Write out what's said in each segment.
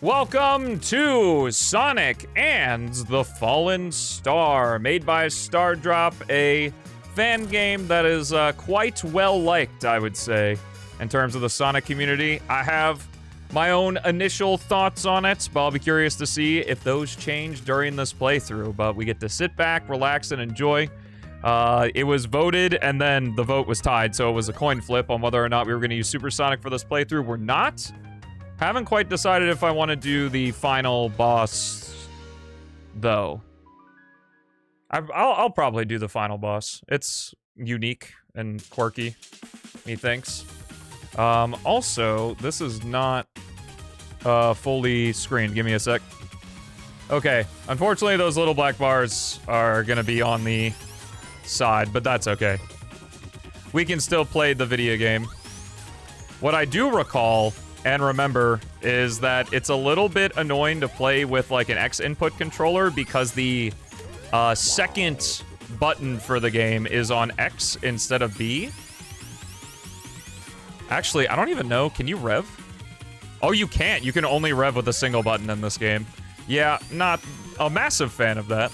Welcome to Sonic and the Fallen Star, made by Stardrop, a fan game that is quite well liked, I would say, in terms of the Sonic community. I have my own initial thoughts on it, but I'll be curious to see if those change during this playthrough. But we get to sit back, relax, and enjoy. It was voted, and then the vote was tied, so it was a coin flip on whether or not we were going to use Supersonic for this playthrough. We're not. Haven't quite decided if I want to do the final boss, though. I'll probably do the final boss. It's unique and quirky, methinks. Also, this is not fully screened. Give me a sec. Okay, unfortunately, those little black bars are gonna be on the side, but that's okay. We can still play the video game. What I do recall and remember is that it's a little bit annoying to play with like an X input controller because the second button for the game is on X instead of B. Actually, I don't even know. Can you rev? Oh, you can't. You can only rev with a single button in this game. Yeah, not a massive fan of that.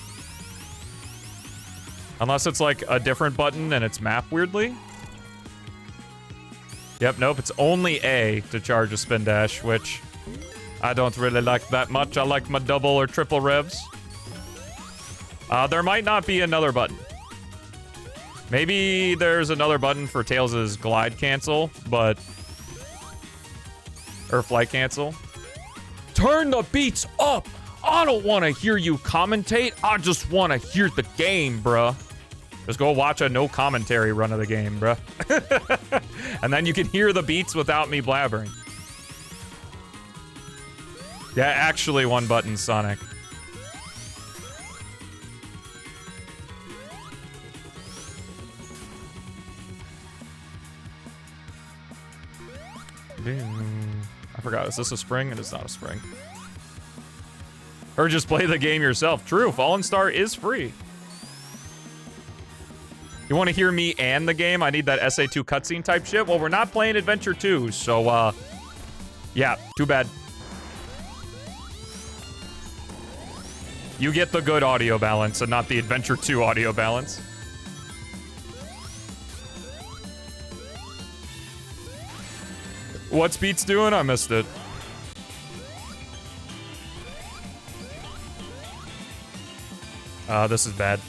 Unless it's like a different button and it's mapped weirdly. Yep, nope, it's only A to charge a spin dash, which I don't really like that much. I like my double or triple revs. There might not be another button. Maybe there's another button for Tails' glide cancel, but... or flight cancel. Turn the beats up! I don't want to hear you commentate. I just want to hear the game, bruh. Just go watch a no commentary run of the game, bruh. And then you can hear the beats without me blabbering. Yeah, actually one button, Sonic. I forgot, is this a spring? It is not a spring. Or just play the game yourself. True, Fallen Star is free. You want to hear me and the game? I need that SA2 cutscene type shit. Well, we're not playing Adventure 2, so, yeah, too bad. You get the good audio balance and not the Adventure 2 audio balance. What's Beats doing? I missed it. This is bad.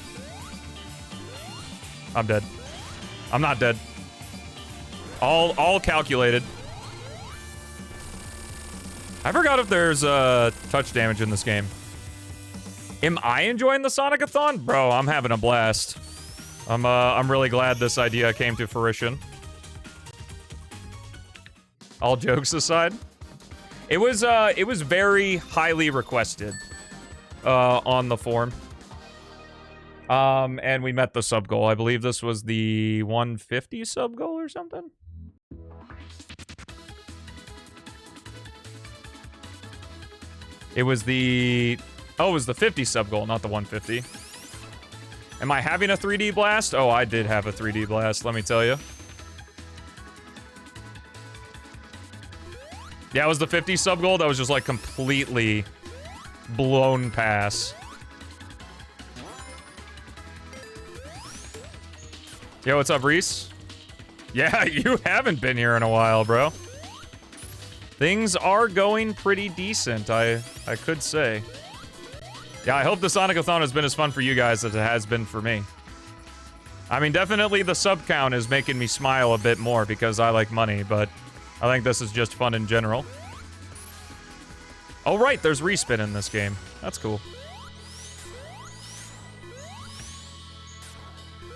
I'm dead. I'm not dead. All calculated. I forgot if there's touch damage in this game. Am I enjoying the Sonic-A-Thon? Bro, I'm having a blast. I'm really glad this idea came to fruition. All jokes aside, it was very highly requested on the forum. And we met the sub goal. I believe this was the 150 sub goal or something. It was the... oh, it was the 50 sub goal, not the 150. Am I having a 3D blast? Oh, I did have a 3D blast, let me tell you. Yeah, it was the 50 sub goal that was just like completely blown past. Yo, what's up, Reese? Yeah, you haven't been here in a while, bro. Things are going pretty decent, I could say. Yeah, I hope the Sonic-A-Thon has been as fun for you guys as it has been for me. I mean, definitely the sub count is making me smile a bit more because I like money, but I think this is just fun in general. Oh, right, there's respin in this game. That's cool.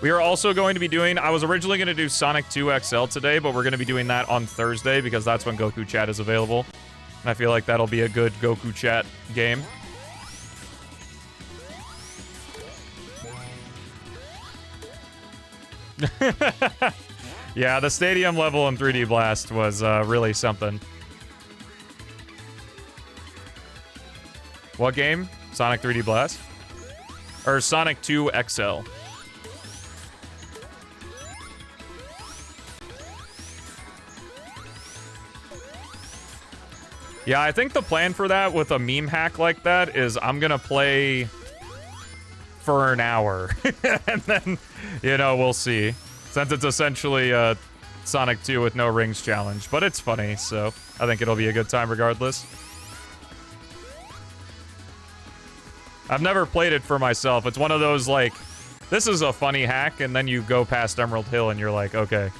We are also going to be doing... I was originally going to do Sonic 2 XL today, but we're going to be doing that on Thursday because that's when Goku Chat is available. And I feel like that'll be a good Goku Chat game. Yeah, the stadium level in 3D Blast was really something. What game? Sonic 3D Blast? Or Sonic 2 XL? Yeah, I think the plan for that with a meme hack like that is I'm gonna play for an hour. And then, you know, we'll see. Since it's essentially a Sonic 2 with no rings challenge. But it's funny, so I think it'll be a good time regardless. I've never played it for myself. It's one of those, like, this is a funny hack, and then you go past Emerald Hill and you're like, okay.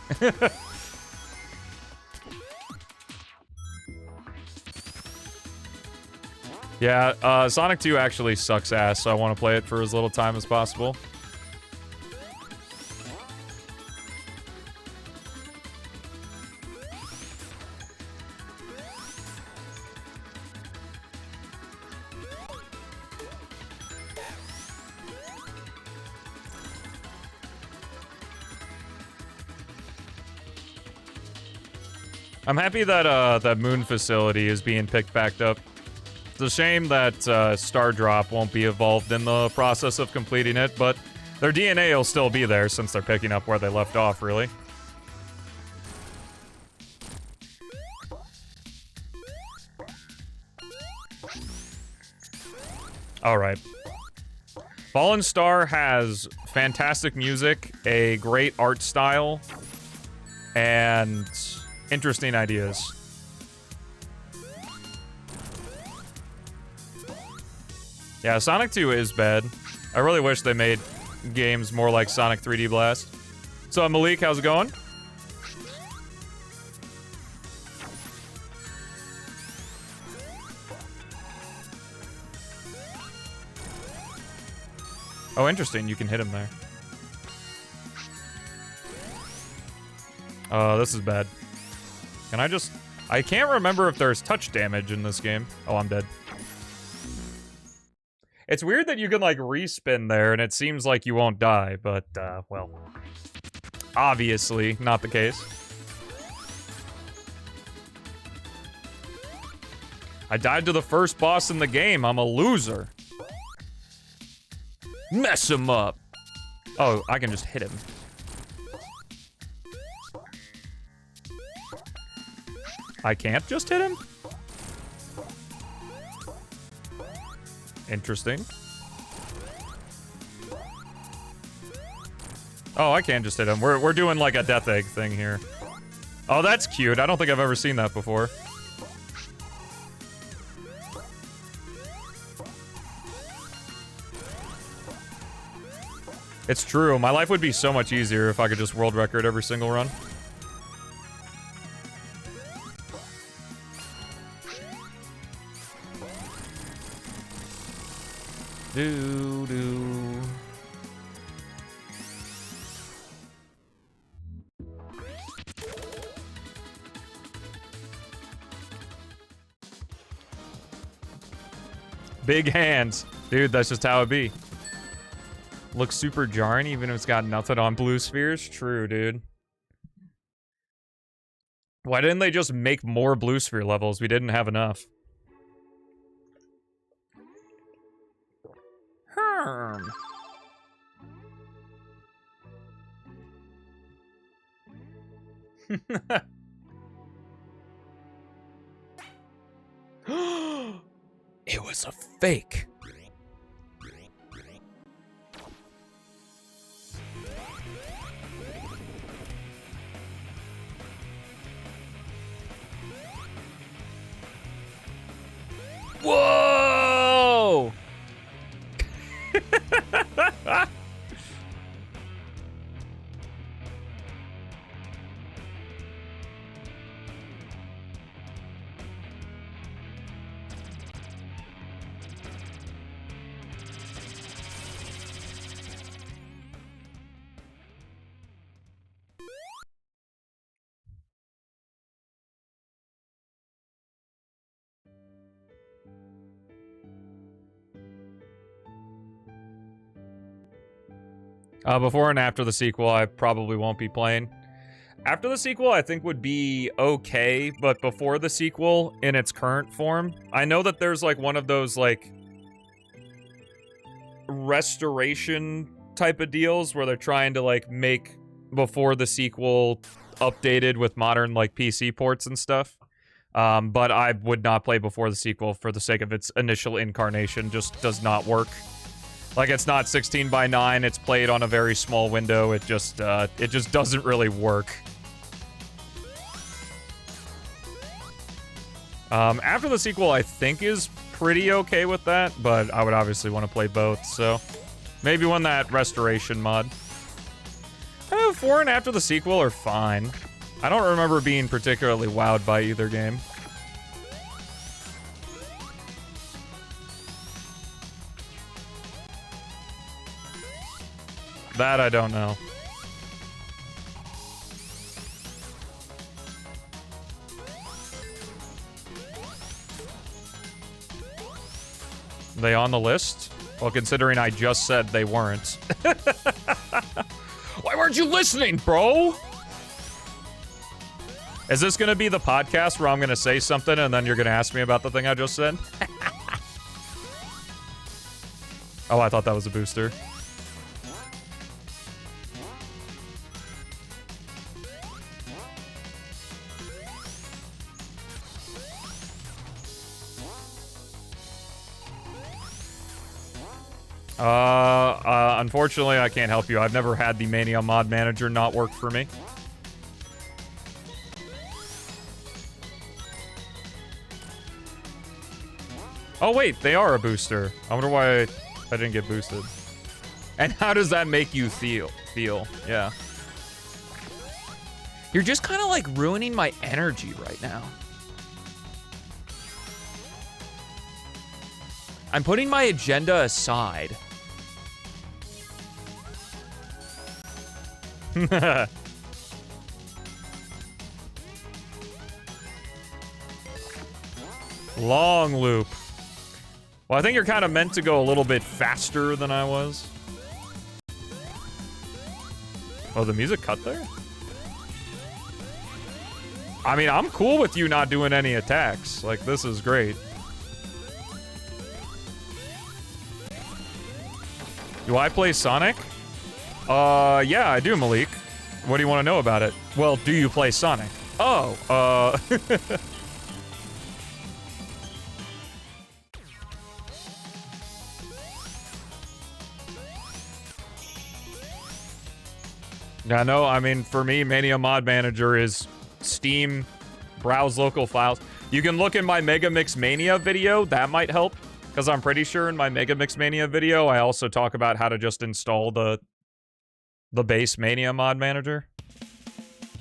Yeah, Sonic 2 actually sucks ass, so I want to play it for as little time as possible. I'm happy that that moon facility is being picked back up. It's a shame that Star Drop won't be evolved in the process of completing it, but their DNA will still be there since they're picking up where they left off, really. Alright. Fallen Star has fantastic music, a great art style, and interesting ideas. Yeah, Sonic 2 is bad. I really wish they made games more like Sonic 3D Blast. So, Malik, how's it going? Oh, interesting. You can hit him there. This is bad. Can I just... I can't remember if there's touch damage in this game. Oh, I'm dead. It's weird that you can, like, respin there, and it seems like you won't die, but, well... obviously not the case. I died to the first boss in the game. I'm a loser. Mess him up. Oh, I can just hit him. I can't just hit him? Interesting. Oh, I can just hit him. We're doing like a death egg thing here. Oh, that's cute. I don't think I've ever seen that before. It's true. My life would be so much easier if I could just world record every single run. Do. Big hands. Dude, that's just how it be. Looks super jarring even if it's got nothing on blue spheres. True, dude. Why didn't they just make more blue sphere levels? We didn't have enough. It was a fake. Whoa! Before and after the sequel, I probably won't be playing. After the sequel, I think would be okay, but before the sequel, in its current form, I know that there's, like, one of those, like, restoration type of deals where they're trying to, like, make before the sequel updated with modern, like, PC ports and stuff. But I would not play before the sequel for the sake of its initial incarnation. Just does not work. Like, it's not 16 by 9, it's played on a very small window, it just doesn't really work. After the sequel, I think is pretty okay with that, but I would obviously want to play both, so maybe when that restoration mod. 4 and After the sequel are fine. I don't remember being particularly wowed by either game. That I don't know. They on the list? Well, considering I just said they weren't. Why weren't you listening, bro? Is this gonna be the podcast where I'm gonna say something and then you're gonna ask me about the thing I just said? Oh, I thought that was a booster. Unfortunately, I can't help you. I've never had the Mania mod manager not work for me. Oh wait, they are a booster. I wonder why I didn't get boosted. And how does that make you feel? Yeah. You're just kind of like ruining my energy right now. I'm putting my agenda aside. Long loop. Well, I think you're kind of meant to go a little bit faster than I was. Oh, the music cut there? I mean, I'm cool with you not doing any attacks. Like, this is great. Do I play Sonic? Yeah, I do, Malik. What do you want to know about it? Well, do you play Sonic? Oh, Yeah, no, I mean, for me, Mania Mod Manager is Steam, browse local files. You can look in my Mega Mix Mania video, that might help. Because I'm pretty sure in my Mega Mix Mania video, I also talk about how to just install the base Mania Mod Manager.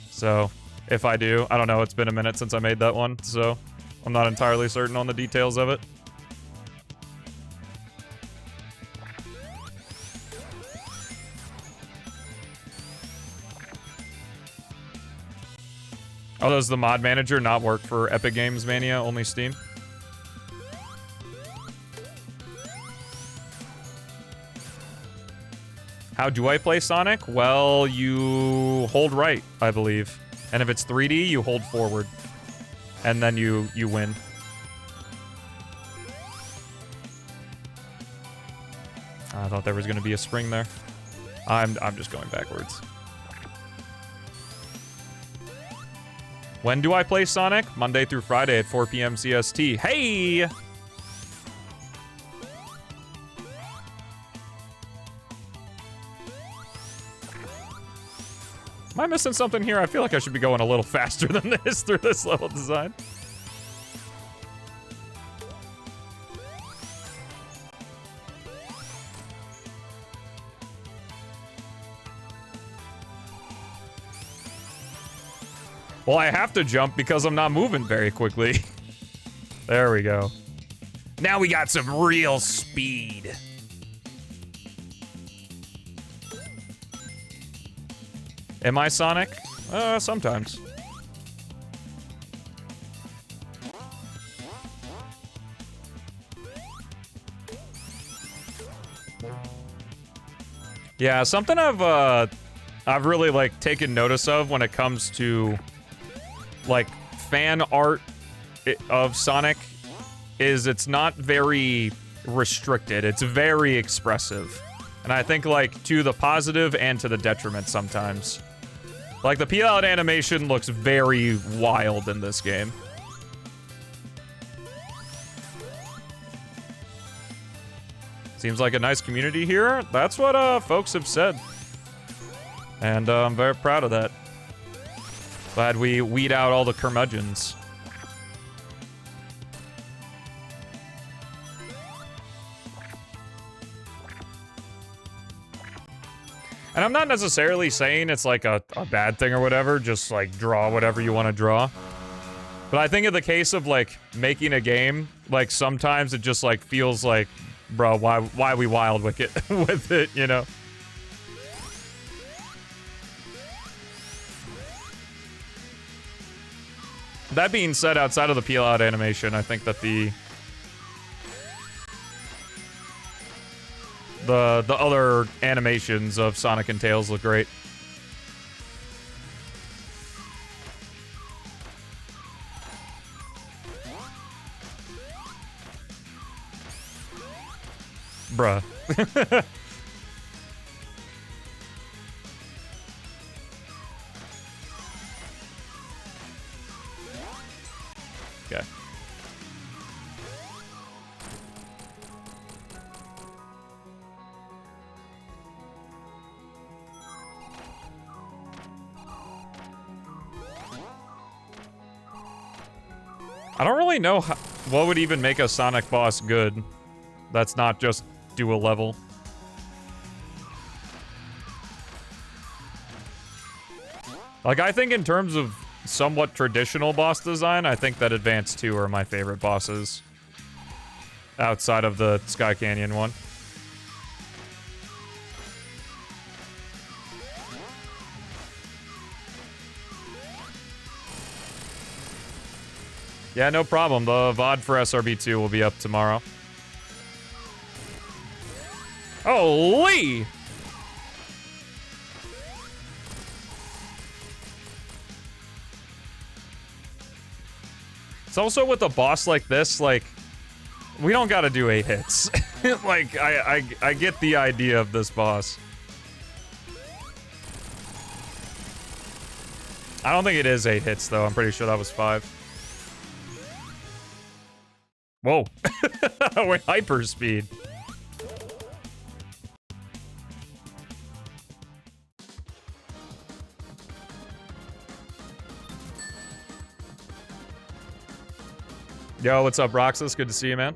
So, if I do, I don't know, it's been a minute since I made that one, so I'm not entirely certain on the details of it. Oh, does the Mod Manager not work for Epic Games Mania, only Steam? How do I play Sonic? Well, you hold right, I believe. And if it's 3D, you hold forward. And then you win. I thought there was going to be a spring there. I'm just going backwards. When do I play Sonic? Monday through Friday at 4 p.m. CST. Hey! Am I missing something here? I feel like I should be going a little faster than this through this level design. Well, I have to jump because I'm not moving very quickly. There we go. Now we got some real speed. Am I Sonic? Sometimes. Yeah, something I've really like taken notice of when it comes to like fan art of Sonic is it's not very restricted. It's very expressive. And I think like to the positive and to the detriment sometimes. Like the peel out animation looks very wild in this game. Seems like a nice community here. That's what folks have said. And I'm very proud of that. Glad we weed out all the curmudgeons. And I'm not necessarily saying it's like a bad thing or whatever, just like draw whatever you want to draw. But I think in the case of like making a game, like sometimes it just like feels like, bro, why we wild with it, you know? That being said, outside of the peel out animation, I think that the other animations of Sonic and Tails look great. Bruh. Okay. I don't really know what would even make a Sonic boss good. That's not just do a level. Like, I think in terms of somewhat traditional boss design, I think that Advance 2 are my favorite bosses. Outside of the Sky Canyon one. Yeah, no problem. The VOD for SRB2 will be up tomorrow. Holy! It's also with a boss like this, like, we don't gotta do 8 hits. Like, I get the idea of this boss. I don't think it is 8 hits, though. I'm pretty sure that was 5. Whoa. We're hyperspeed. Yo, what's up, Roxas? Good to see you, man.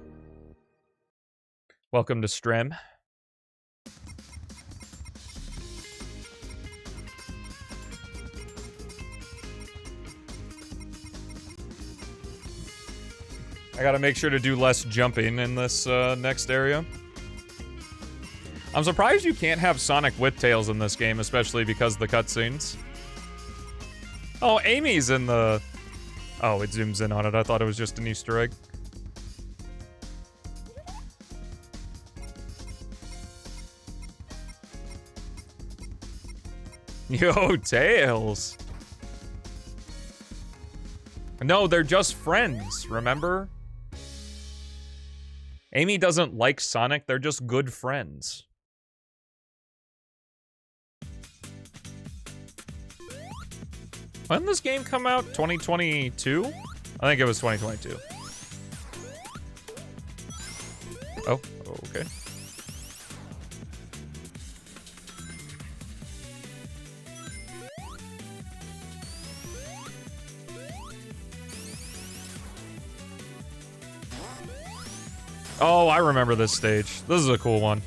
Welcome to stream. I gotta make sure to do less jumping in this next area. I'm surprised you can't have Sonic with Tails in this game, especially because of the cutscenes. Oh, Amy's in the... Oh, it zooms in on it. I thought it was just an Easter egg. Yo, Tails. No, they're just friends, remember? Amy doesn't like Sonic, they're just good friends. When did this game come out? 2022? I think it was 2022. Oh, okay. Oh, I remember this stage. This is a cool one.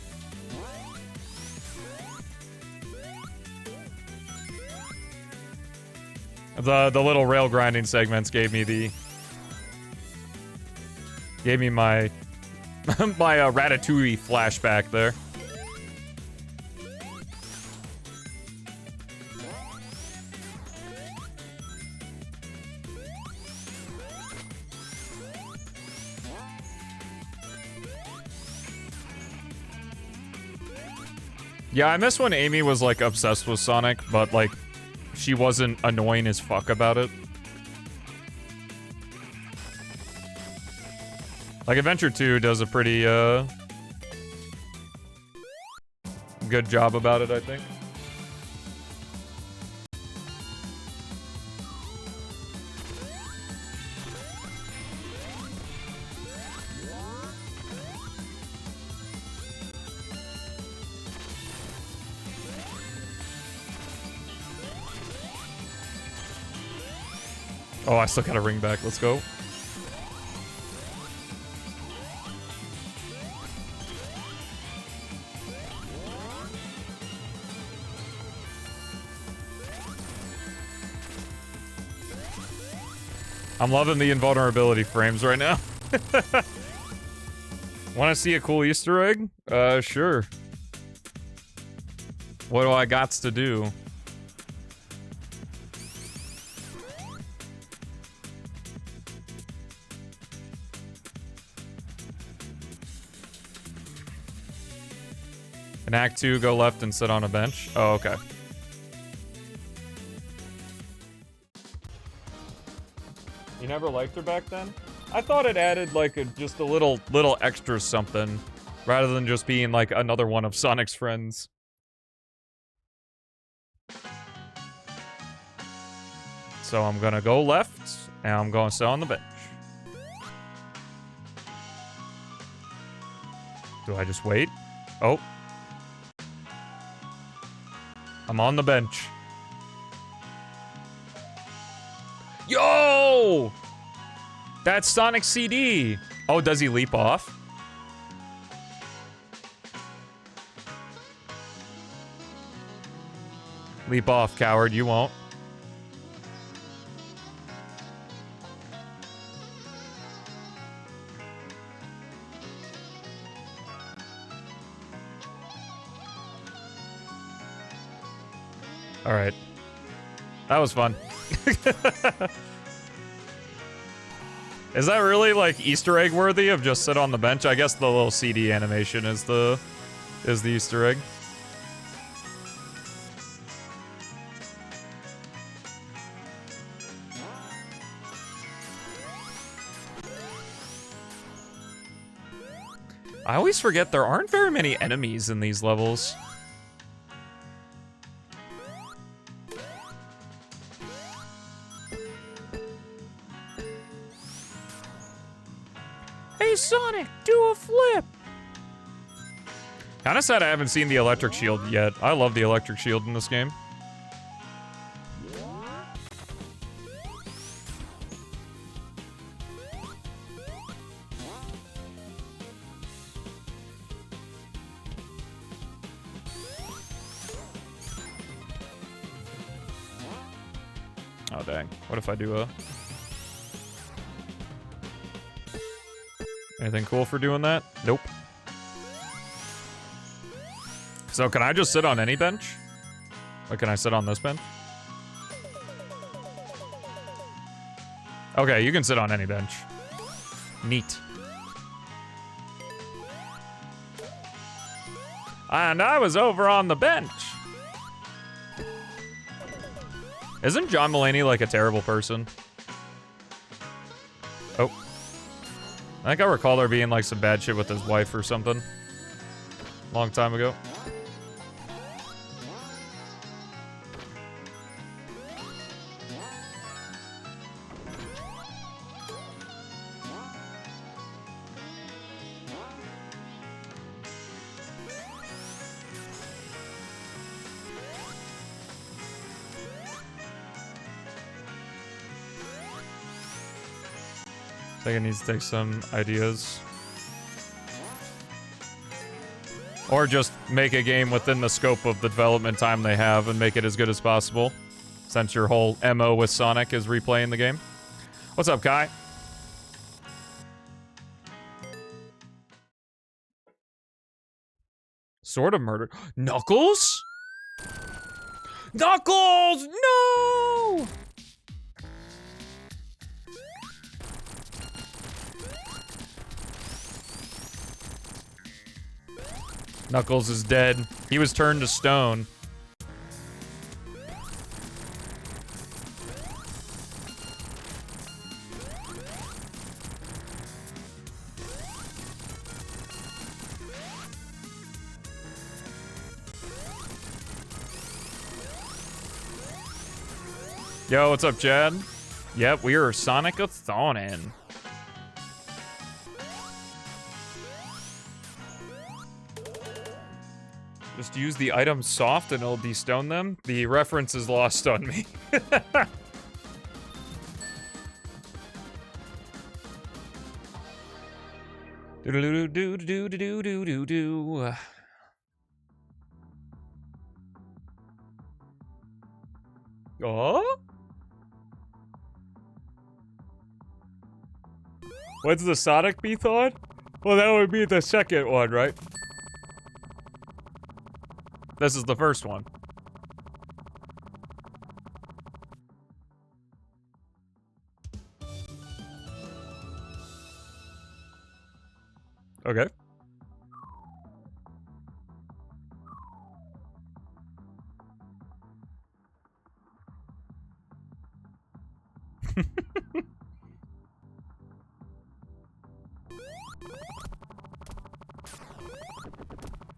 The little rail grinding segments gave me my my Ratatouille flashback there. Yeah, I miss when Amy was like obsessed with Sonic, but like she wasn't annoying as fuck about it. Like, Adventure 2 does a pretty, good job about it, I think. Oh, I still got a ring back. Let's go. I'm loving the invulnerability frames right now. Want to see a cool Easter egg? Sure. What do I gots to do? In Act 2, go left and sit on a bench. Oh, okay. You never liked her back then? I thought it added like just a little extra something, rather than just being like another one of Sonic's friends. So I'm gonna go left, and I'm gonna sit on the bench. Do I just wait? Oh. I'm on the bench. Yo! That's Sonic CD. Oh, does he leap off? Leap off, coward. You won't. All right. That was fun. Is that really, like, Easter egg worthy of just sit on the bench? I guess the little CD animation is the Easter egg. I always forget there aren't very many enemies in these levels. Hey Sonic, do a flip! Kinda sad I haven't seen the electric shield yet. I love the electric shield in this game. Oh dang, what if I do a... Anything cool for doing that? Nope. So can I just sit on any bench? Or can I sit on this bench? Okay, you can sit on any bench. Neat. And I was over on the bench. Isn't John Mulaney like a terrible person? Oh. I think I recall there being like some bad shit with his wife or something. Long time ago. I think it needs to take some ideas. Or just make a game within the scope of the development time they have and make it as good as possible. Since your whole MO with Sonic is replaying the game. What's up, Kai? Sort of murdered. Knuckles? Knuckles! No! Knuckles is dead. He was turned to stone. Yo, what's up, Chad? Yep, we are Sonic-A-Thonin'. Just use the item soft and it'll destone them. The reference is lost on me. Do do do do do do do do do. Oh? What's the Sonic-A-Thon? Well, that would be the second one, right? This is the first one. Okay.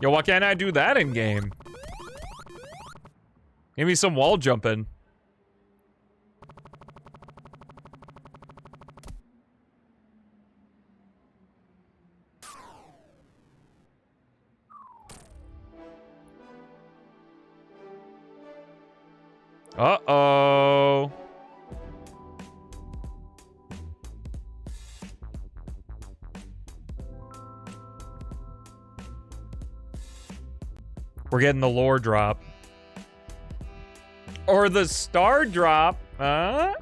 Yo, why can't I do that in game? Give me some wall jumping. Uh-oh. We're getting the lore drop. Or the star drop. I'm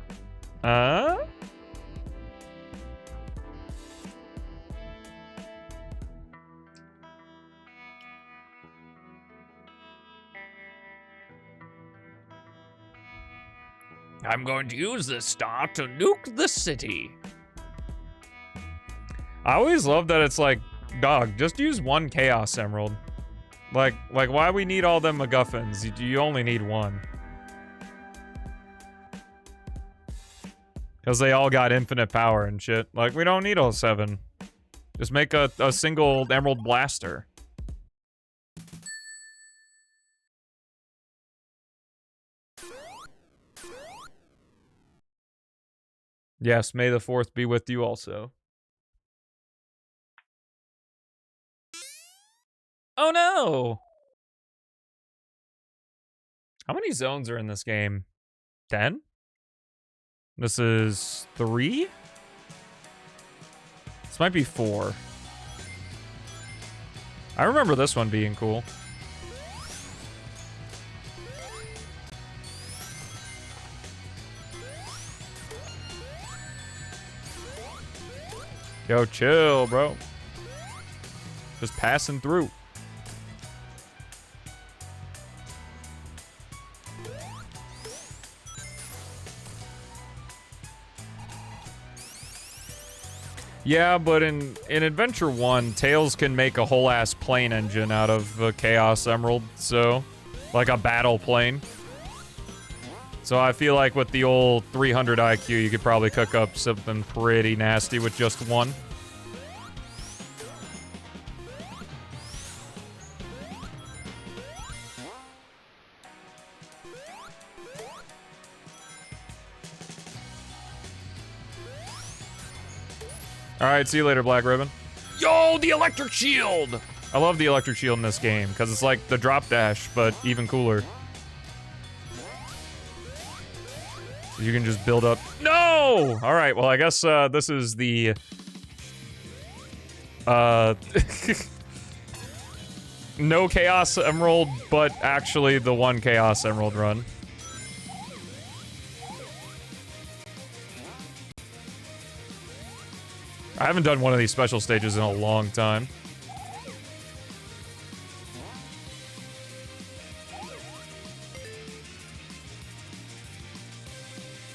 going to use this star to nuke the city. I always love that it's like, dog, just use one Chaos Emerald. Like why we need all them MacGuffins? You only need one. Because they all got infinite power and shit. Like, we don't need all 7. Just make a single Emerald Blaster. Yes, may the 4th be with you also. Oh no! How many zones are in this game? 10? This is 3? This might be 4. I remember this one being cool. Yo, chill, bro. Just passing through. Yeah, but in Adventure 1, Tails can make a whole-ass plane engine out of a Chaos Emerald, so... like a battle plane. So I feel like with the old 300 IQ, you could probably cook up something pretty nasty with just one. Alright, see you later, Black Ribbon. Yo, the electric shield! I love the electric shield in this game, because it's like the drop dash, but even cooler. You can just build up. No! Alright, well, I guess this is the... no Chaos Emerald, but actually the one Chaos Emerald run. I haven't done one of these special stages in a long time.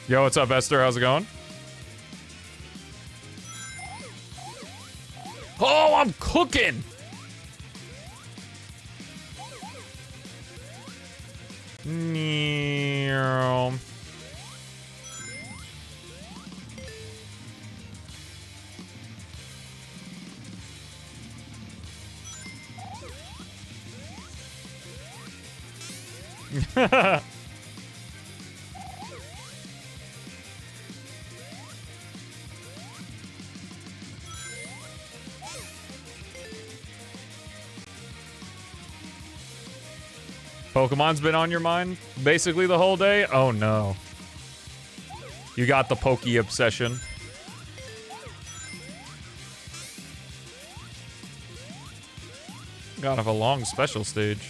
Yo, what's up, Esther? How's it going? Oh, I'm cooking! Meow. Pokemon's been on your mind basically the whole day? Oh no. You got the Poke obsession. Kind of a long special stage.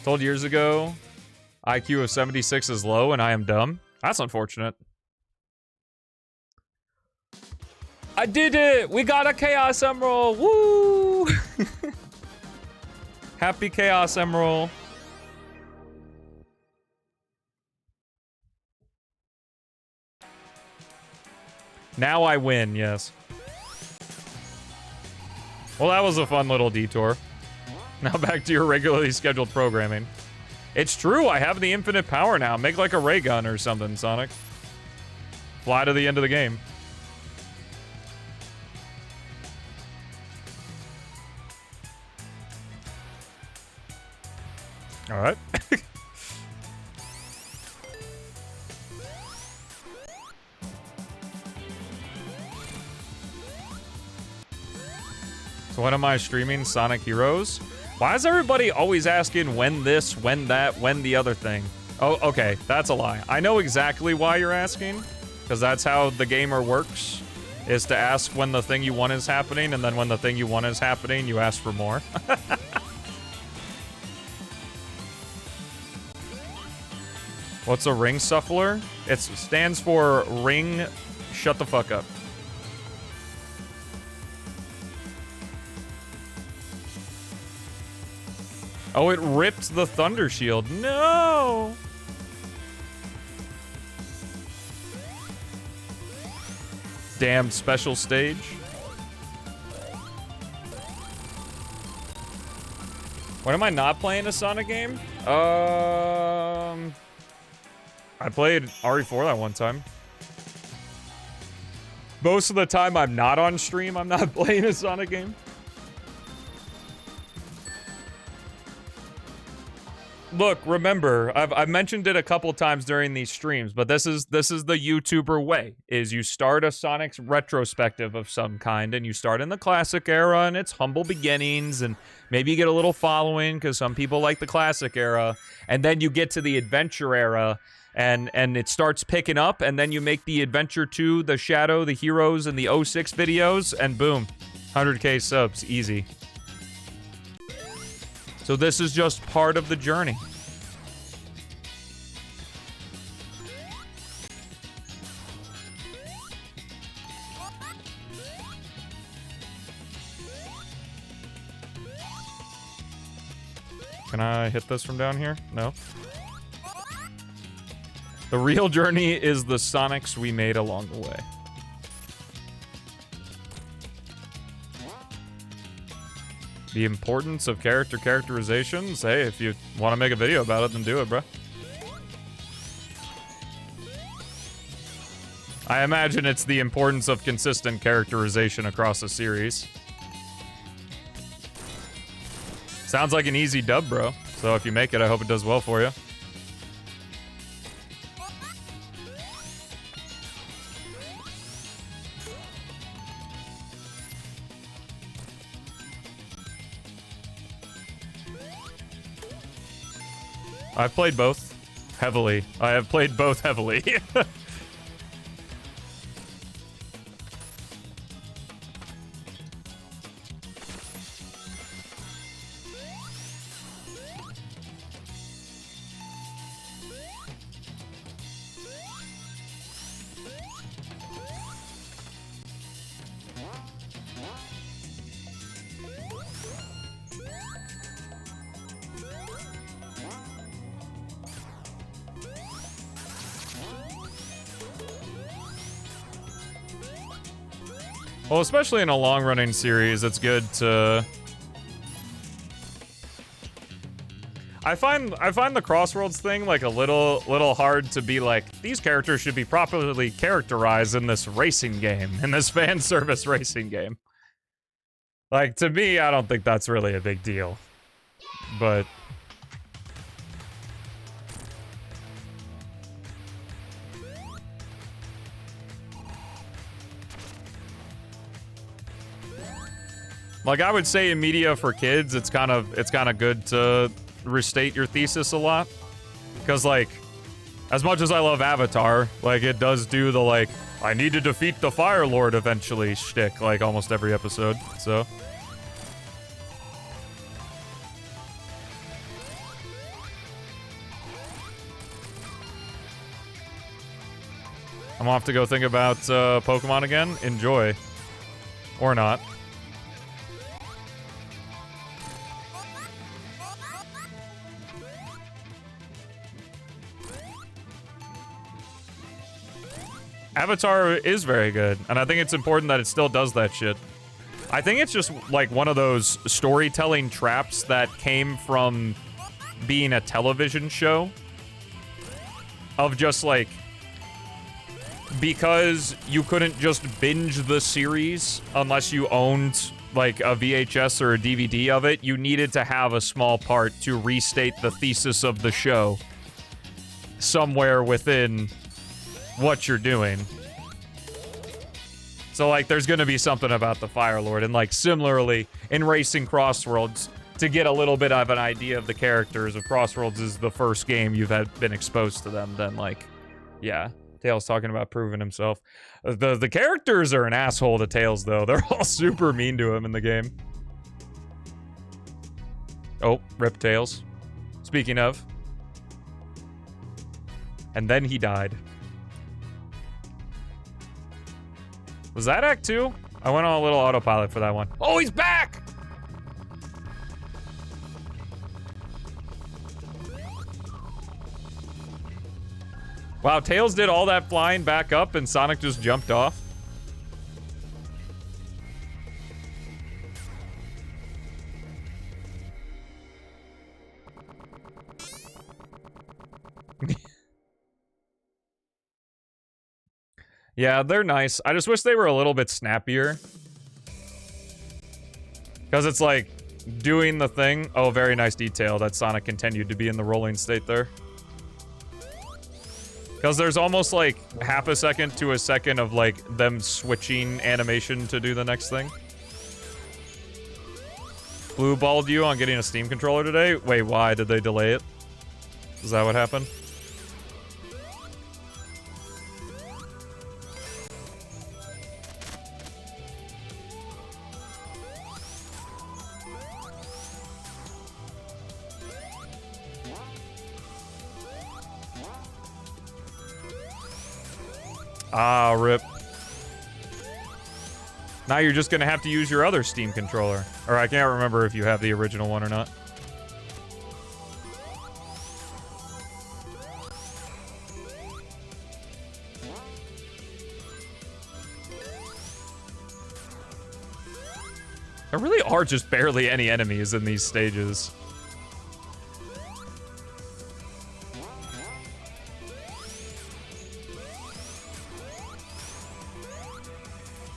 Told years ago, IQ of 76 is low and I am dumb. That's unfortunate. I did it! We got a Chaos Emerald! Woo! Happy Chaos Emerald. Now I win, yes. Well, that was a fun little detour. Now back to your regularly scheduled programming. It's true, I have the infinite power now. Make like a ray gun or something, Sonic. Fly to the end of the game. All right. So when am I streaming Sonic Heroes? Why is everybody always asking when this, when that, when the other thing? Oh, okay, that's a lie. I know exactly why you're asking, because that's how the gamer works, is to ask when the thing you want is happening, and then when the thing you want is happening, you ask for more. What's a ring shuffler? It stands for ring shut the fuck up. Oh, it ripped the Thunder Shield. No! Damn special stage. When am I not playing a Sonic game? I played RE4 that one time. Most of the time I'm not on stream, I'm not playing a Sonic game. Look, remember, I've mentioned it a couple times during these streams, but this is the YouTuber way, is you start a Sonic's retrospective of some kind, and you start in the classic era, and it's humble beginnings, and maybe you get a little following, because some people like the classic era, and then you get to the adventure era, and it starts picking up, and then you make the Adventure 2, the Shadow, the Heroes, and the 06 videos, and boom, 100k subs, easy. So this is just part of the journey. Can I hit this from down here? No. The real journey is the Sonics we made along the way. The importance of characterizations? Hey, if you want to make a video about it, then do it, bro. I imagine it's the importance of consistent characterization across a series. Sounds like an easy dub, bro. So if you make it, I hope it does well for you. I've played both heavily. I have played both heavily. Well, especially in a long-running series, it's good to... I find the Crossworlds thing like a little hard to be like, these characters should be properly characterized in this racing game, in this fan service racing game. Like, to me, I don't think that's really a big deal. But... like, I would say in media for kids, it's kind of good to restate your thesis a lot. Because, like, as much as I love Avatar, like, it does do the, like, I need to defeat the Fire Lord eventually shtick, like, almost every episode, so. I'm gonna have to go think about Pokemon again. Enjoy. Or not. Avatar is very good, and I think it's important that it still does that shit. I think it's just, like, one of those storytelling traps that came from being a television show. Of just, like, because you couldn't just binge the series unless you owned, like, a VHS or a DVD of it, you needed to have a small part to restate the thesis of the show somewhere within what you're doing. So, like, there's gonna be something about the Fire Lord, and, like, similarly, in Racing Crossworlds, to get a little bit of an idea of the characters, if Crossworlds is the first game you've been exposed to them, then, like, yeah. Tails talking about proving himself. The characters are an asshole to Tails, though. They're all super mean to him in the game. Oh, rip Tails. Speaking of. And then he died. Was that Act 2? I went on a little autopilot for that one. Oh, he's back! Wow, Tails did all that flying back up and Sonic just jumped off. Yeah, they're nice. I just wish they were a little bit snappier. Because it's like, doing the thing. Oh, very nice detail that Sonic continued to be in the rolling state there. Because there's almost like half a second to a second of like them switching animation to do the next thing. Blue balled you on getting a Steam controller today? Wait, why? Did they delay it? Is that what happened? Ah, rip. Now you're just gonna have to use your other Steam controller. Or I can't remember if you have the original one or not. There really are just barely any enemies in these stages.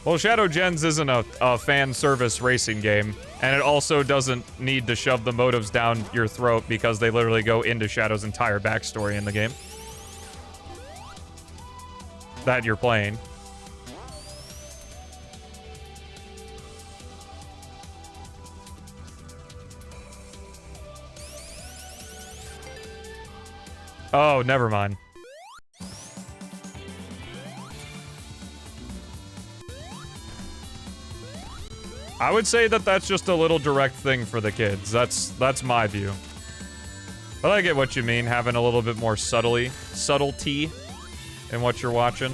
Well, Shadow Gens isn't a fan service racing game, and it also doesn't need to shove the motives down your throat because they literally go into Shadow's entire backstory in the game that you're playing. Oh, never mind. I would say that that's just a little direct thing for the kids. That's my view. But I get what you mean, having a little bit more subtlety in what you're watching.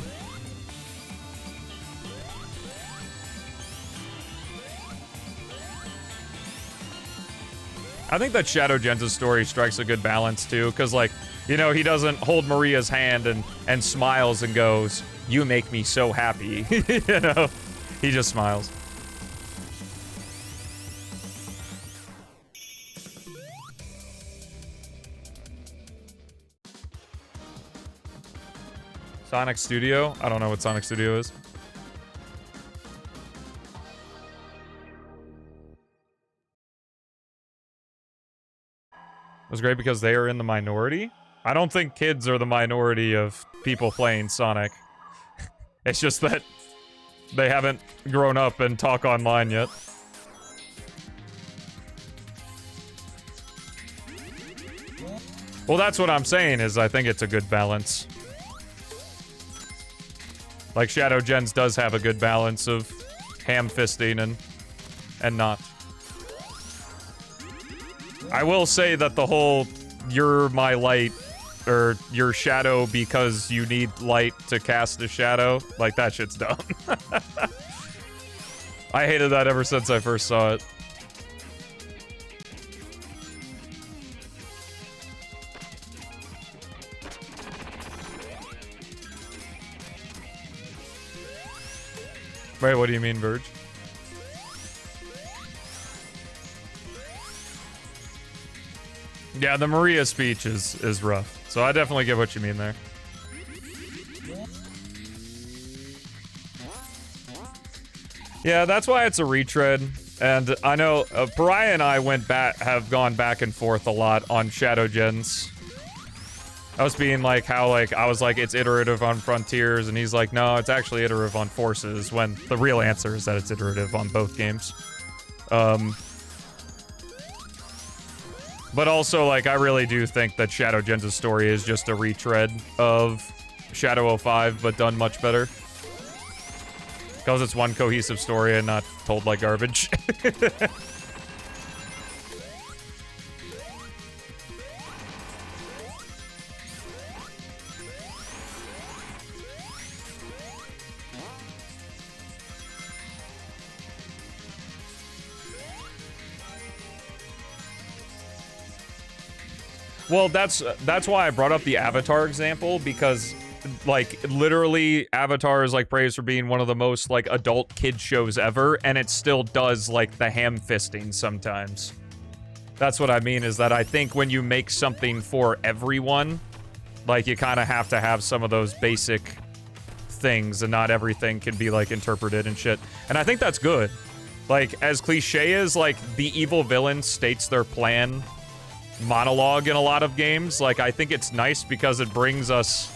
I think that Shadow Gens' story strikes a good balance too, because like, you know, he doesn't hold Maria's hand and smiles and goes, "You make me so happy." You know? He just smiles. Sonic Studio? I don't know what Sonic Studio is. It was great because they are in the minority? I don't think kids are the minority of people playing Sonic. It's just that they haven't grown up and talk online yet. Well, that's what I'm saying, is I think it's a good balance. Like, Shadow Gens does have a good balance of ham-fisting and not. I will say that the whole, you're my light, or your shadow because you need light to cast a shadow, like, that shit's dumb. I hated that ever since I first saw it. Wait, what do you mean, Verge? Yeah, the Maria speech is rough. So I definitely get what you mean there. Yeah, that's why it's a retread. And I know Pariah and I have gone back and forth a lot on Shadow Gens. I was being like, how, like, I was like, it's iterative on Frontiers, and he's like, no, it's actually iterative on Forces, when the real answer is that it's iterative on both games. But also, like, I really do think that Shadow Gens' story is just a retread of Shadow 05, but done much better. Because it's one cohesive story and not told like garbage. Well, that's why I brought up the Avatar example, because, like, literally, Avatar is, like, praised for being one of the most, like, adult kid shows ever, and it still does, like, the ham-fisting sometimes. That's what I mean, is that I think when you make something for everyone, like, you kind of have to have some of those basic things, and not everything can be, like, interpreted and shit. And I think that's good. Like, as cliche as, like, the evil villain states their plan monologue in a lot of games, like, I think it's nice because it brings us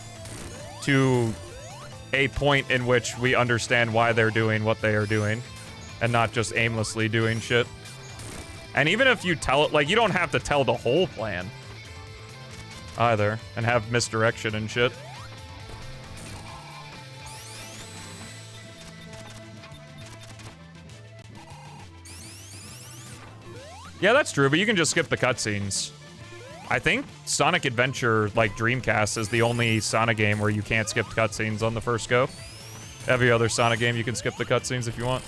to a point in which we understand why they're doing what they are doing and not just aimlessly doing shit. And even if you tell it, like, you don't have to tell the whole plan either and have misdirection and shit. Yeah, that's true, but you can just skip the cutscenes. I think Sonic Adventure, like, Dreamcast is the only Sonic game where you can't skip cutscenes on the first go. Every other Sonic game, you can skip the cutscenes if you want.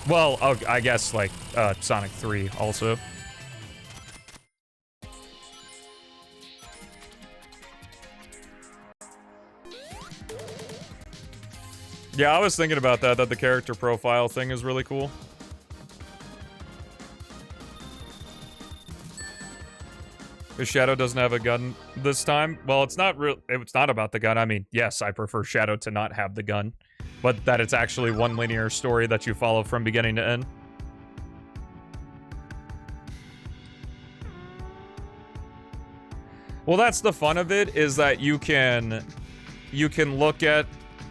Well, I guess, like, Sonic 3 also. Yeah, I was thinking about that the character profile thing is really cool. Because Shadow doesn't have a gun this time. Well, it's not real. It's not about the gun. I mean, yes, I prefer Shadow to not have the gun, but that it's actually one linear story that you follow from beginning to end. Well, that's the fun of it, is that you can look at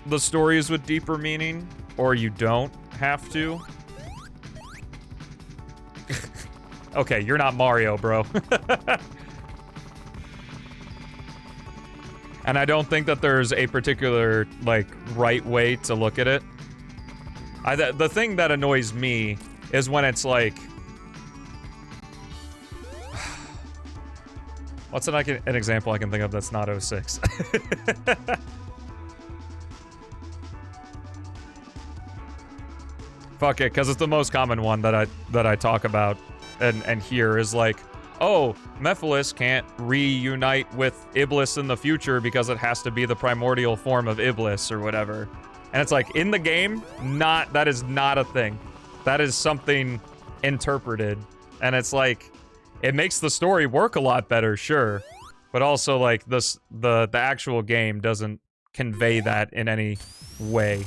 the stories with deeper meaning, or you don't have to. Okay, you're not Mario, bro. And I don't think that there's a particular, like, right way to look at it. The thing that annoys me is when it's like... What's an example I can think of that's not 06? Fuck it, because it's the most common one that I talk about and hear is like, oh, Mephiles can't reunite with Iblis in the future because it has to be the primordial form of Iblis or whatever. And it's like, in the game, that is not a thing. That is something interpreted. And it's like, it makes the story work a lot better, sure. But also, like, the actual game doesn't convey that in any way.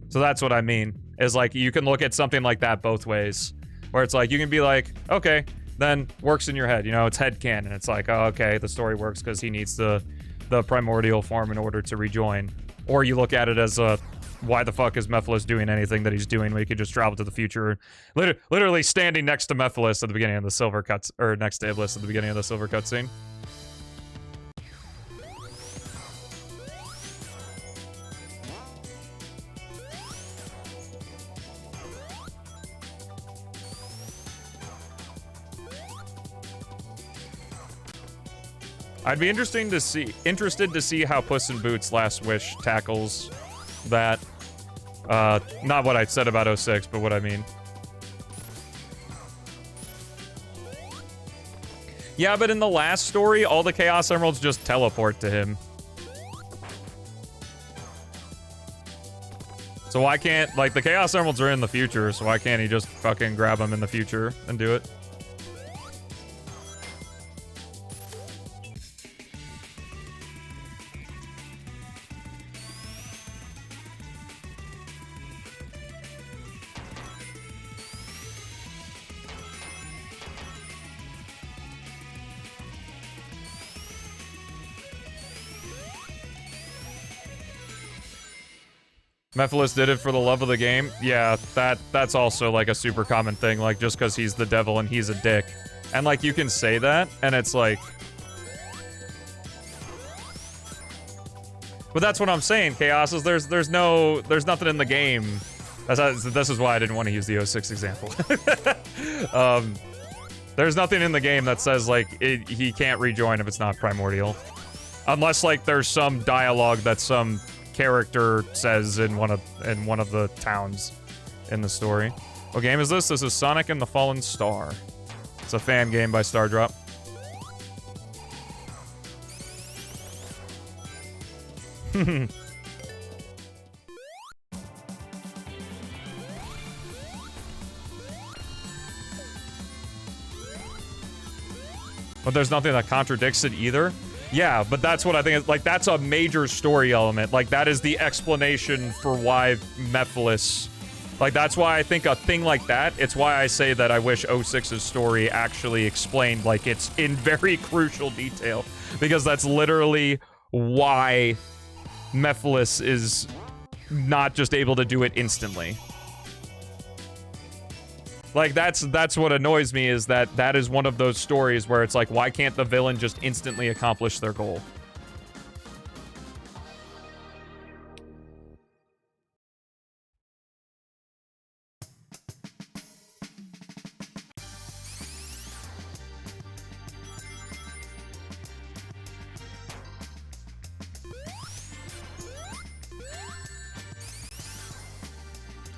So that's what I mean, is like, you can look at something like that both ways. Where it's like, you can be like, okay, then works in your head, you know, it's headcanon. It's like, oh, okay, the story works because he needs the primordial form in order to rejoin. Or you look at it as a why the fuck is Mephiles doing anything that he's doing when he could just travel to the future? Literally standing next to Mephiles at the beginning of the silver cuts, or next to Iblis at the beginning of the silver cutscene. I'd be interested to see how Puss in Boots' Last Wish tackles that. Not what I said about 06, but what I mean. Yeah, but in the last story, all the Chaos Emeralds just teleport to him. So why can't, like, the Chaos Emeralds are in the future, so why can't he just fucking grab them in the future and do it? Mephiles did it for the love of the game. Yeah, that's also like a super common thing, like just because he's the devil and he's a dick. And like you can say that, and it's like... But that's what I'm saying, Chaos, is there's nothing in the game. This is why I didn't want to use the 06 example. There's nothing in the game that says like he can't rejoin if it's not primordial. Unless like there's some dialogue that some character says in one of the towns in the story. What game is this? This is Sonic and the Fallen Star. It's a fan game by Stardrop. But there's nothing that contradicts it either. Yeah, but that's what I think is, like, that's a major story element. Like, that is the explanation for why Mephiles... Like, that's why I think a thing like that, it's why I say that I wish 06's story actually explained, like, it's in very crucial detail. Because that's literally why Mephiles is not just able to do it instantly. Like, that's what annoys me, is that is one of those stories where it's like, why can't the villain just instantly accomplish their goal?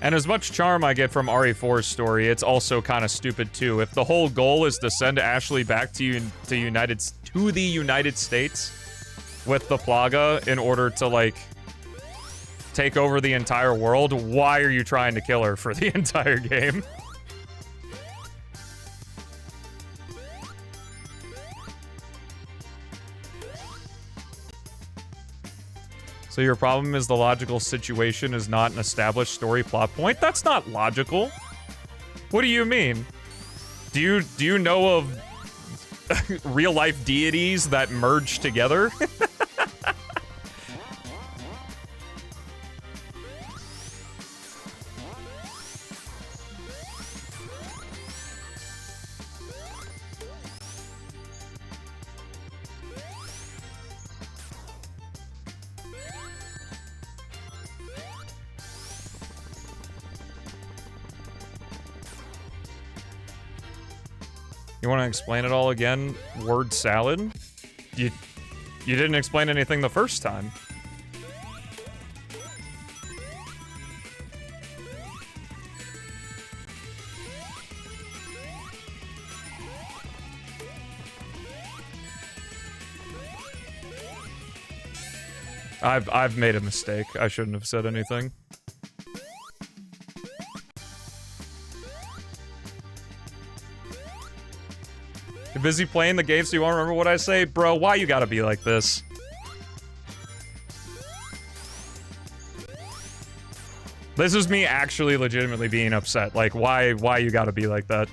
And as much charm I get from RE4's story, it's also kind of stupid too. If the whole goal is to send Ashley back to the United States with the Plaga in order to like take over the entire world, why are you trying to kill her for the entire game? So your problem is the logical situation is not an established story plot point? That's not logical. What do you mean? Do you know of real-life deities that merge together? You want to explain it all again? Word salad? You didn't explain anything the first time. I've made a mistake. I shouldn't have said anything. You're busy playing the game so you won't remember what I say? Bro, why you gotta be like this? This is me actually legitimately being upset. Like, why you gotta be like that?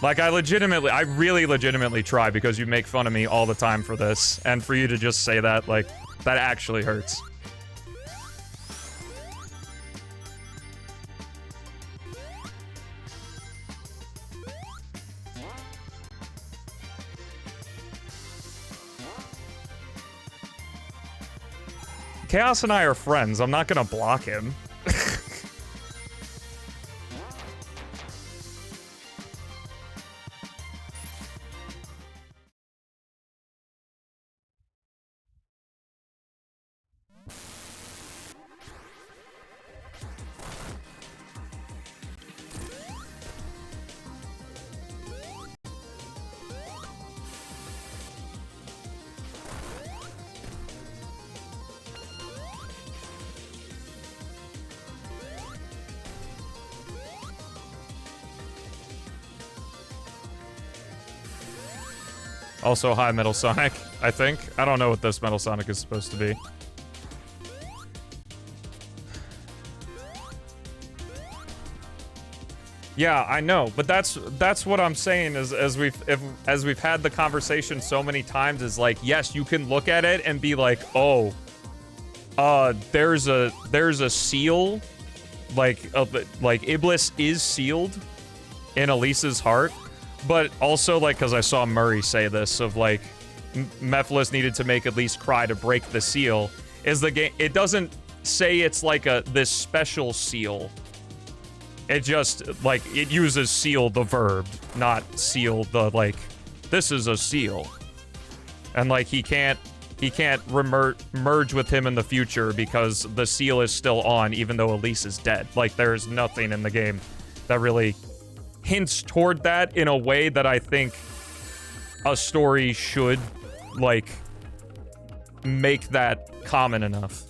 Like, I really legitimately try because you make fun of me all the time for this. And for you to just say that, like, that actually hurts. Chaos and I are friends. I'm not gonna block him. Also, hi, Metal Sonic, I think. I don't know what this Metal Sonic is supposed to be. Yeah, I know, but that's what I'm saying is as we've had the conversation so many times is like, yes, you can look at it and be like, oh, there's a seal, like Iblis is sealed in Elise's heart. But also, like, because I saw Murray say this, of, like, Mephiles needed to make Elise cry to break the seal, is the game... It doesn't say it's, like, this special seal. It just, like, it uses seal the verb, not seal the, like, this is a seal. And, like, he can't merge with him in the future because the seal is still on, even though Elise is dead. Like, there's nothing in the game that really... hints toward that in a way that I think a story should, like, make that common enough.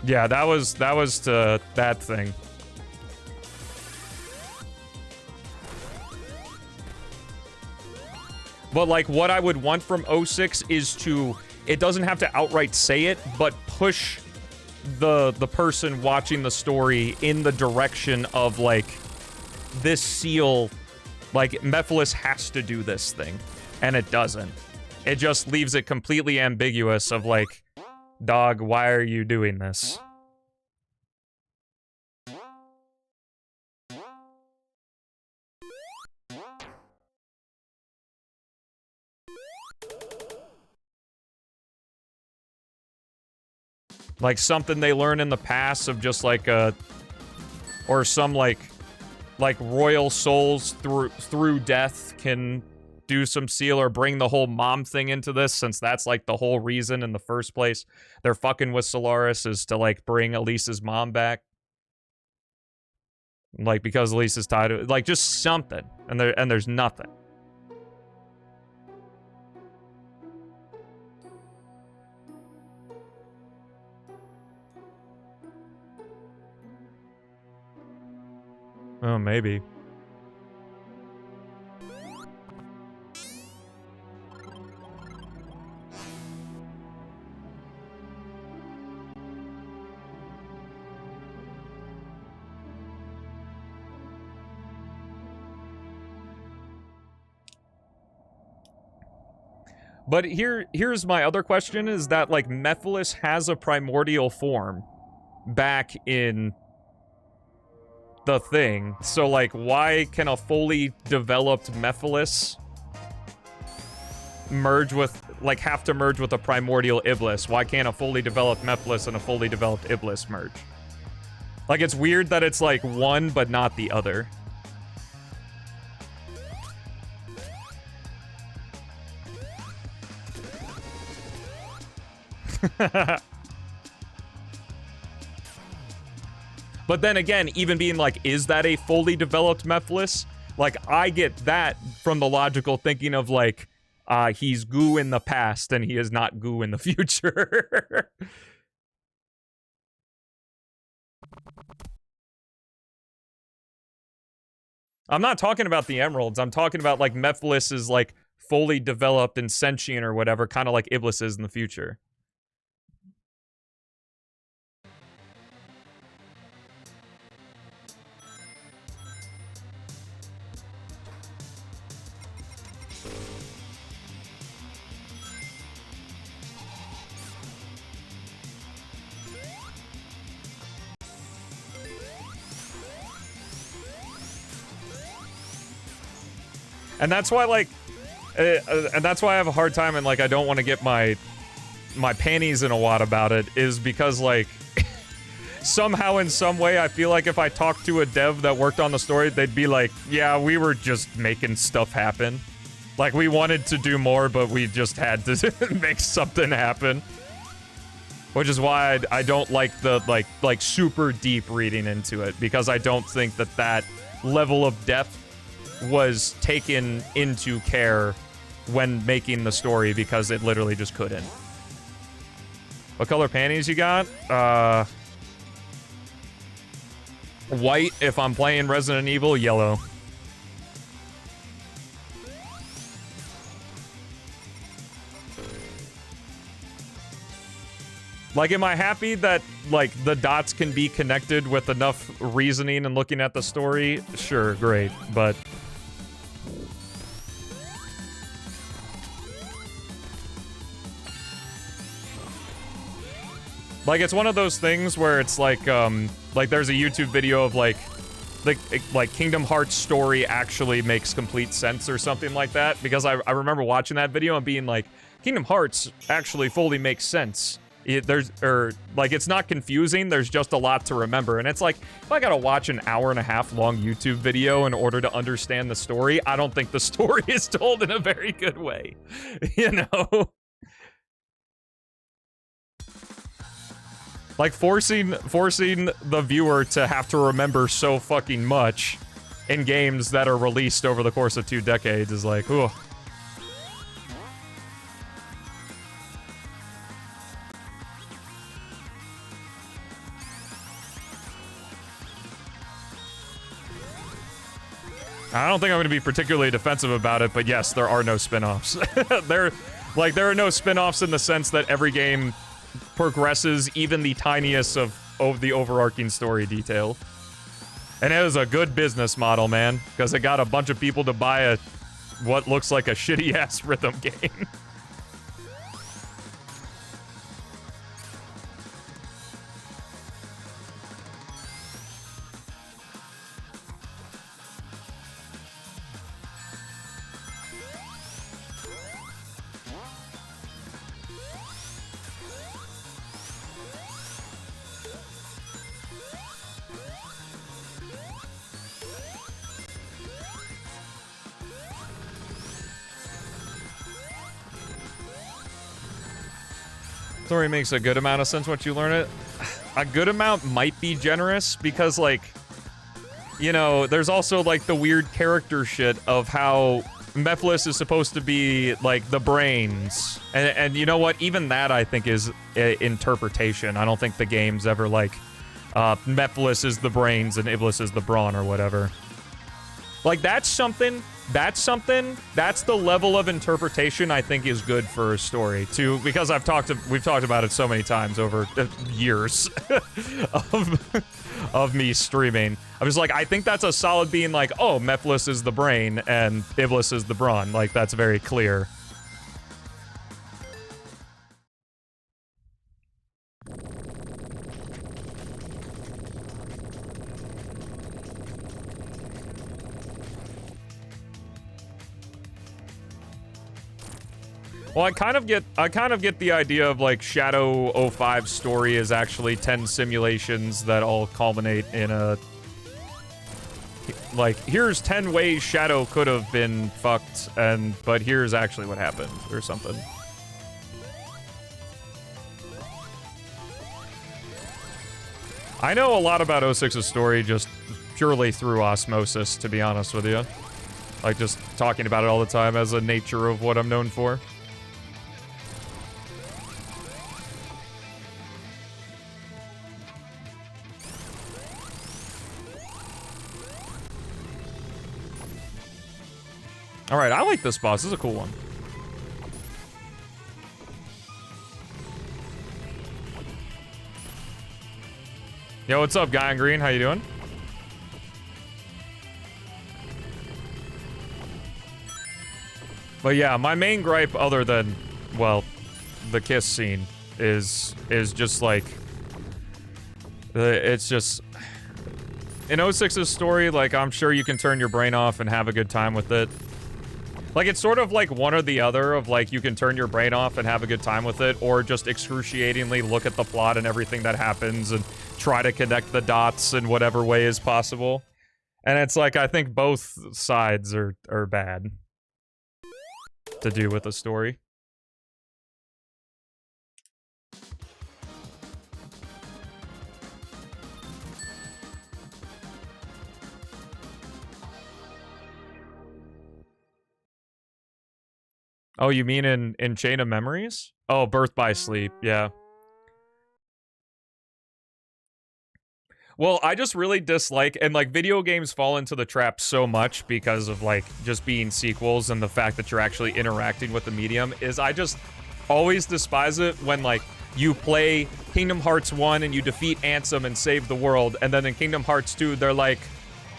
Yeah, that was to that thing. But, like, what I would want from 06 is to... It doesn't have to outright say it, but push the person watching the story in the direction of, like, this seal, like, Mephiles has to do this thing, and it doesn't. It just leaves it completely ambiguous of, like, dog, why are you doing this? Like, something they learn in the past of just, like, or some, like royal souls through death can do some seal or bring the whole mom thing into this, since that's, like, the whole reason in the first place they're fucking with Solaris is to, like, bring Elise's mom back. Like, because Elise is tied to it. Like, just something. And there's nothing. Oh, maybe. But here's my other question, is that, like, Mephiles has a primordial form back in the thing. So, like, why can a fully developed Mephiles merge with, like, have to merge with a primordial Iblis? Why can't a fully developed Mephiles and a fully developed Iblis merge? Like, it's weird that it's, like, one but not the other. But then again, even being like, is that a fully developed Mephiles? Like, I get that from the logical thinking of, like, he's goo in the past and he is not goo in the future. I'm not talking about the emeralds. I'm talking about, like, Mephiles is, like, fully developed and sentient or whatever, kind of like Iblis is in the future. And that's why, like, and that's why I have a hard time and, like, I don't want to get my panties in a wad about it, is because, like, somehow in some way I feel like if I talked to a dev that worked on the story, they'd be like, yeah, we were just making stuff happen. Like, we wanted to do more, but we just had to make something happen. Which is why I don't like the, like, super deep reading into it, because I don't think that that level of depth was taken into care when making the story, because it literally just couldn't. What color panties you got? White if I'm playing Resident Evil, yellow. Like, am I happy that, like, the dots can be connected with enough reasoning and looking at the story? Sure, great, but... like, it's one of those things where it's like there's a YouTube video of, like, Kingdom Hearts story actually makes complete sense or something like that, because I remember watching that video and being like, Kingdom Hearts actually fully makes sense. It's not confusing, there's just a lot to remember. And it's like, if I gotta watch an hour-and-a-half long YouTube video in order to understand the story, I don't think the story is told in a very good way. You know? Like, forcing the viewer to have to remember so fucking much in games that are released over the course of 2 decades is like, ooh. I don't think I'm going to be particularly defensive about it, but yes, there are no spin-offs. There are no spin-offs in the sense that every game progresses even the tiniest of the overarching story detail. And it was a good business model, man, because it got a bunch of people to buy what looks like a shitty-ass rhythm game. Story makes a good amount of sense once you learn it. A good amount might be generous, because, like, you know, there's also, like, the weird character shit of how Mephiles is supposed to be, like, the brains. And you know what? Even that, I think, is interpretation. I don't think the game's ever, like, Mephiles is the brains and Iblis is the brawn or whatever. Like, that's something, that's the level of interpretation I think is good for a story, too, because we've talked about it so many times over years of me streaming. I was like, I think that's a solid being like, oh, Mephiles is the brain and Iblis is the brawn. Like, that's very clear. Well, I kind of get the idea of, like, Shadow 05's story is actually 10 simulations that all culminate in a... like, here's 10 ways Shadow could have been fucked, but here's actually what happened, or something. I know a lot about 06's story just purely through osmosis, to be honest with you. Like, just talking about it all the time as a nature of what I'm known for. Alright, I like this boss. This is a cool one. Yo, what's up, Guy in Green? How you doing? But yeah, my main gripe, other than, well, the kiss scene, is just like... it's just... in 06's story, like, I'm sure you can turn your brain off and have a good time with it. Like, it's sort of like one or the other of, like, you can turn your brain off and have a good time with it, or just excruciatingly look at the plot and everything that happens and try to connect the dots in whatever way is possible. And it's like, I think both sides are bad to do with a story. Oh, you mean in Chain of Memories? Oh, Birth by Sleep, yeah. Well, I just really dislike, and like video games fall into the trap so much because of like just being sequels and the fact that you're actually interacting with the medium, is I just always despise it when like you play Kingdom Hearts 1 and you defeat Ansem and save the world, and then in Kingdom Hearts 2 they're like,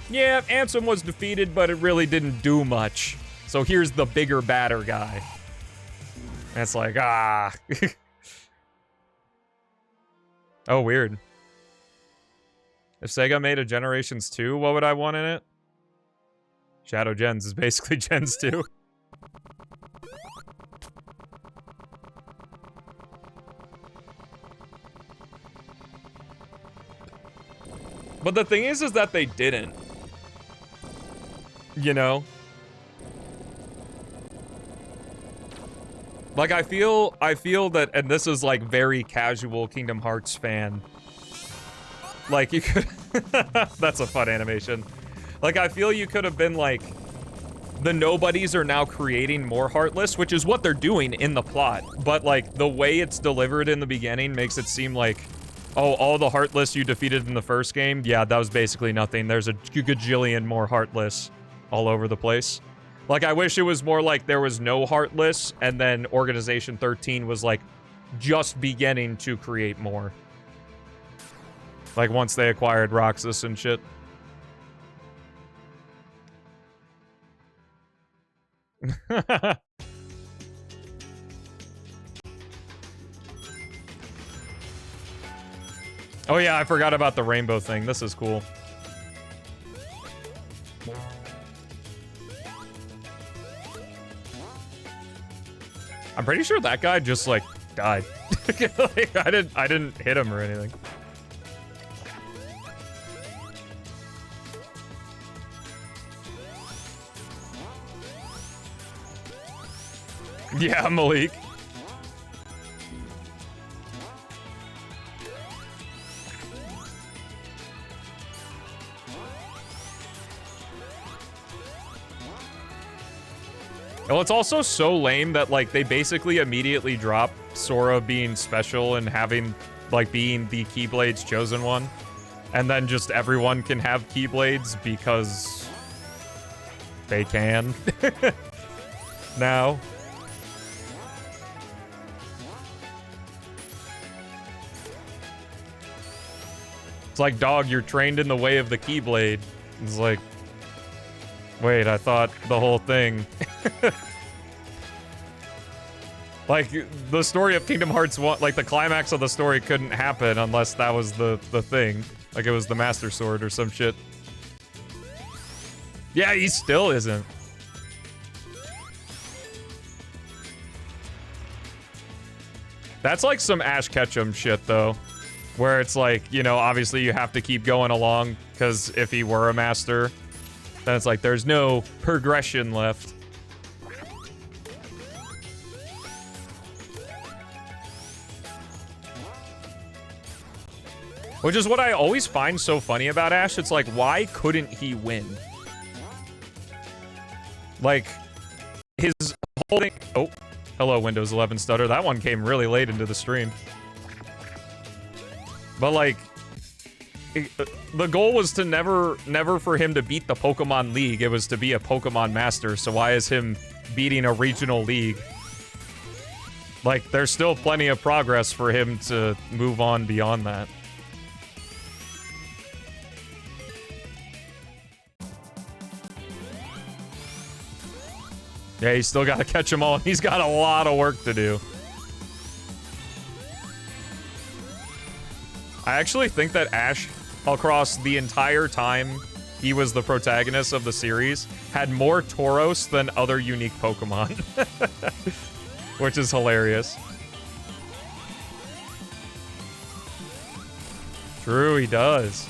yeah, Ansem was defeated, but it really didn't do much. So here's the bigger, badder guy. And it's like, ah. Oh, weird. If Sega made a Generations 2, what would I want in it? Shadow Gens is basically Gens 2. But the thing is that they didn't. You know? Like, I feel that, and this is like very casual Kingdom Hearts fan. Like, you could, that's a fun animation. Like, I feel you could have been like, the nobodies are now creating more Heartless, which is what they're doing in the plot. But like, the way it's delivered in the beginning makes it seem like, oh, all the Heartless you defeated in the first game, yeah, that was basically nothing. There's a gajillion more Heartless all over the place. Like, I wish it was more like there was no Heartless, and then Organization 13 was, like, just beginning to create more. Like, once they acquired Roxas and shit. Oh yeah, I forgot about the rainbow thing. This is cool. I'm pretty sure that guy just, like, died. Like, I didn't hit him or anything. Yeah, Malik. Well, it's also so lame that, like, they basically immediately drop Sora being special and having, like, being the Keyblade's chosen one. And then just everyone can have Keyblades because they can. Now. It's like, dog, you're trained in the way of the Keyblade. It's like, wait, I thought the whole thing... Like, the story of Kingdom Hearts 1, like, the climax of the story couldn't happen unless that was the thing. Like, it was the Master Sword or some shit. Yeah, he still isn't. That's like some Ash Ketchum shit, though. Where it's like, you know, obviously you have to keep going along, because if he were a master, then it's like, there's no progression left. Which is what I always find so funny about Ash. It's like, why couldn't he win? Like, his whole thing... Oh, hello, Windows 11 stutter. That one came really late into the stream. But, like, the goal was to never for him to beat the Pokemon League. It was to be a Pokemon Master. So why is him beating a regional league? Like, there's still plenty of progress for him to move on beyond that. Yeah, he's still got to catch them all. He's got a lot of work to do. I actually think that Ash, across the entire time he was the protagonist of the series, had more Tauros than other unique Pokemon. Which is hilarious. True, he does.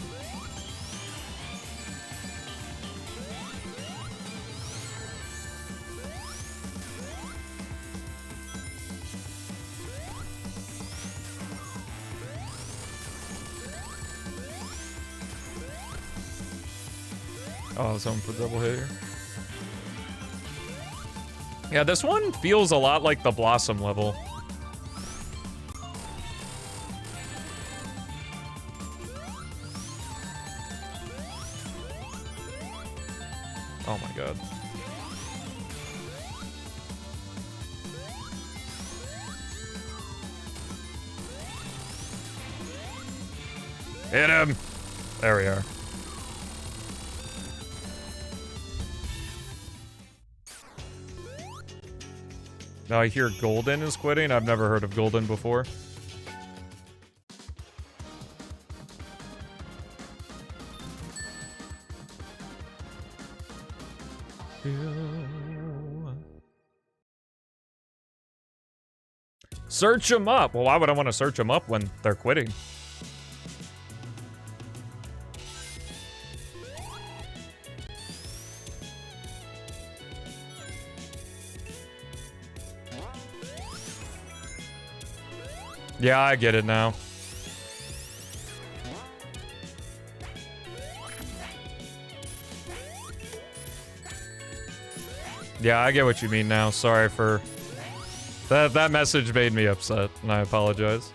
Oh, I was hoping for double hit here. Yeah, this one feels a lot like the Blossom level. Oh my god. Hit him! There we are. Now I hear Golden is quitting. I've never heard of Golden before. Search them up. Well, why would I want to search them up when they're quitting? Yeah, I get it now. Yeah, I get what you mean now. Sorry for... That message made me upset, and I apologize.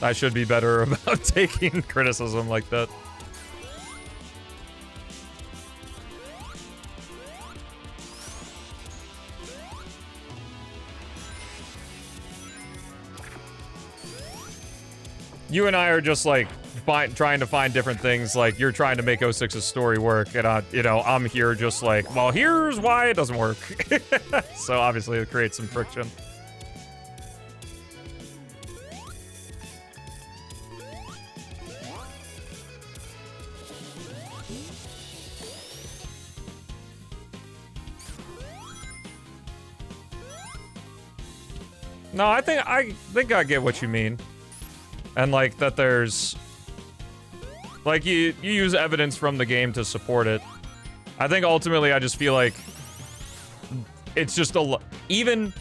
I should be better about taking criticism like that. You and I are just like trying to find different things. Like you're trying to make 06's story work, and I'm here just like, well, here's why it doesn't work. So obviously it creates some friction. No, I think I get what you mean. And like that there's like you use evidence from the game to support it. I think ultimately I just feel like it's just even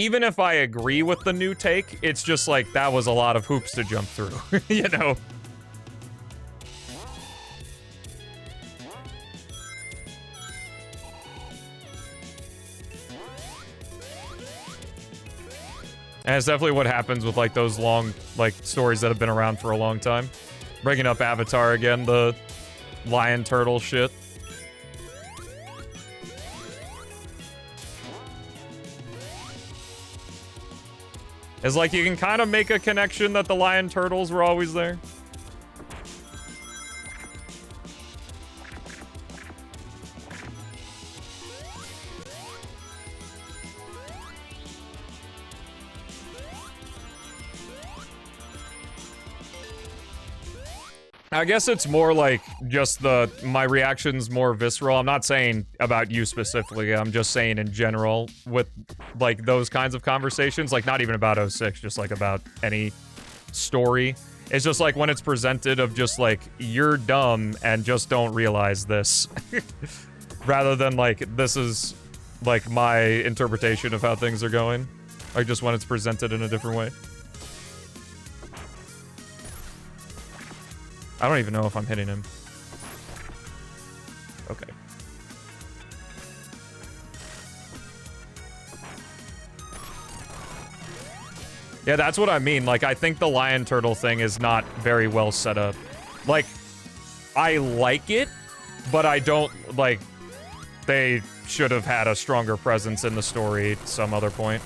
if I agree with the new take, it's just like that was a lot of hoops to jump through, you know. And it's definitely what happens with, like, those long, like, stories that have been around for a long time. Bringing up Avatar again, the lion turtle shit. It's like you can kind of make a connection that the lion turtles were always there. I guess it's more like just my reaction's more visceral. I'm not saying about you specifically. I'm just saying in general with like those kinds of conversations, like not even about 06, just like about any story. It's just like when it's presented of just like, you're dumb and just don't realize this. Rather than like, this is like my interpretation of how things are going. Like just when it's presented in a different way. I don't even know if I'm hitting him. Okay. Yeah, that's what I mean. Like, I think the lion turtle thing is not very well set up. Like, I like it, but I don't, like, they should have had a stronger presence in the story at some other point.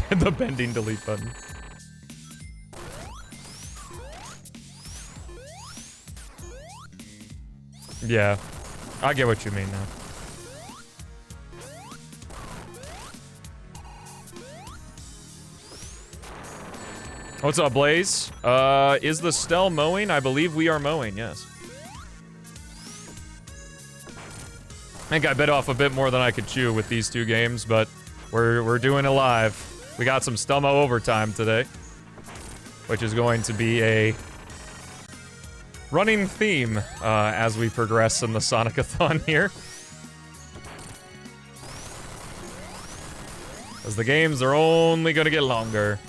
The bending delete button. Yeah. I get what you mean now. What's up, Blaze? Is the Stel mowing? I believe we are mowing, yes. I think I bit off a bit more than I could chew with these two games, but we're doing it live. We got some Stelmo overtime today, which is going to be a running theme as we progress in the Sonic-A-Thon here. As the games are only gonna get longer.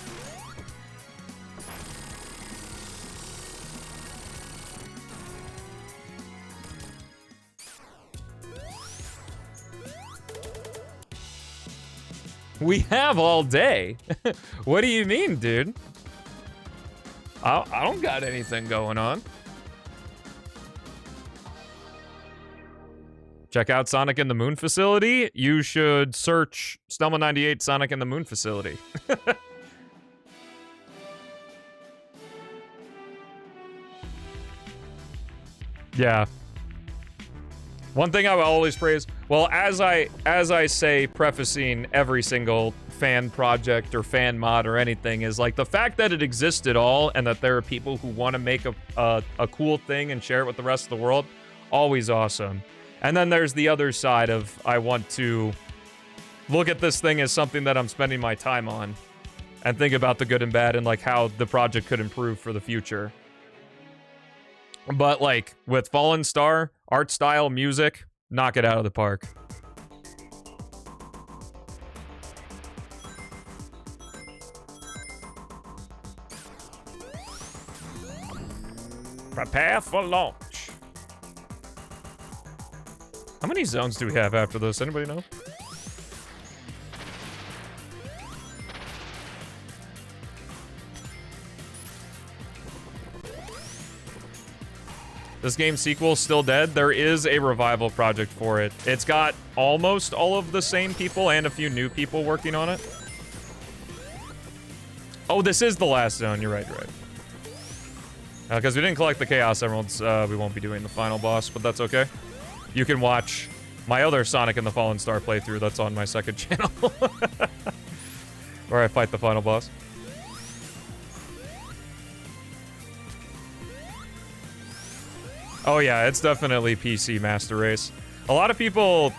We have all day. What do you mean, dude? I don't got anything going on. Check out Sonic in the Moon Facility. You should search Stelmo 98 Sonic in the Moon Facility. Yeah. One thing I will always praise, well, as I say, prefacing every single fan project or fan mod or anything, is like the fact that it exists at all and that there are people who want to make a cool thing and share it with the rest of the world, always awesome. And then there's the other side of I want to look at this thing as something that I'm spending my time on and think about the good and bad and like how the project could improve for the future. But like with Fallen Star, art style, music, knock it out of the park. Prepare for launch. How many zones do we have after this? Anybody know? This game's sequel still dead. There is a revival project for it. It's got almost all of the same people and a few new people working on it. Oh, this is the last zone. You're right, you're right. Because we didn't collect the Chaos Emeralds, we won't be doing the final boss, but that's okay. You can watch my other Sonic and the Fallen Star playthrough that's on my second channel. Where I fight the final boss. Oh yeah, it's definitely PC Master Race. A lot of people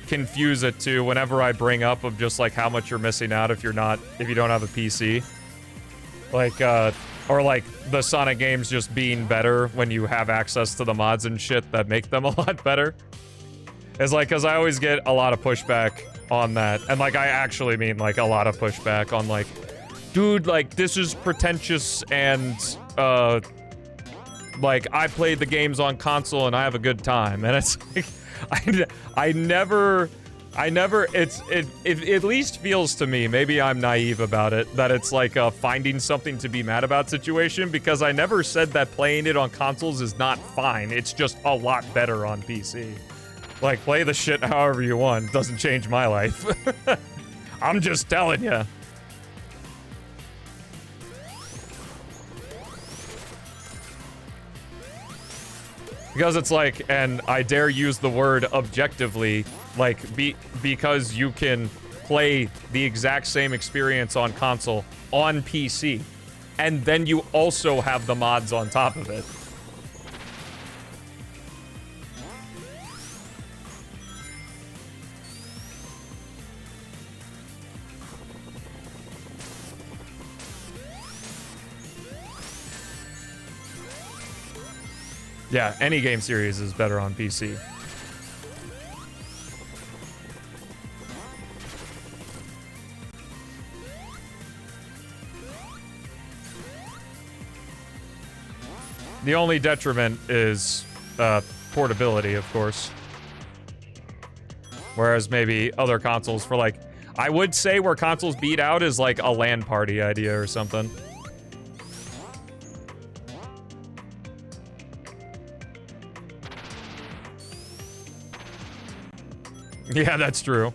confuse it too whenever I bring up of just like how much you're missing out if you don't have a PC. Like or like the Sonic games just being better when you have access to the mods and shit that make them a lot better. It's like, cause I always get a lot of pushback on that. And like I actually mean like a lot of pushback on like, dude, like this is pretentious and like, I played the games on console and I have a good time. And it's like, I never, it at least feels to me, maybe I'm naive about it, that it's like a finding something to be mad about situation, because I never said that playing it on consoles is not fine. It's just a lot better on PC. Like, play the shit however you want. Doesn't change my life. I'm just telling you. Because it's like, and I dare use the word objectively, like, because you can play the exact same experience on console on PC, and then you also have the mods on top of it. Yeah, any game series is better on PC. The only detriment is portability, of course. Whereas maybe other consoles for like, I would say where consoles beat out is like a LAN party idea or something. Yeah, that's true.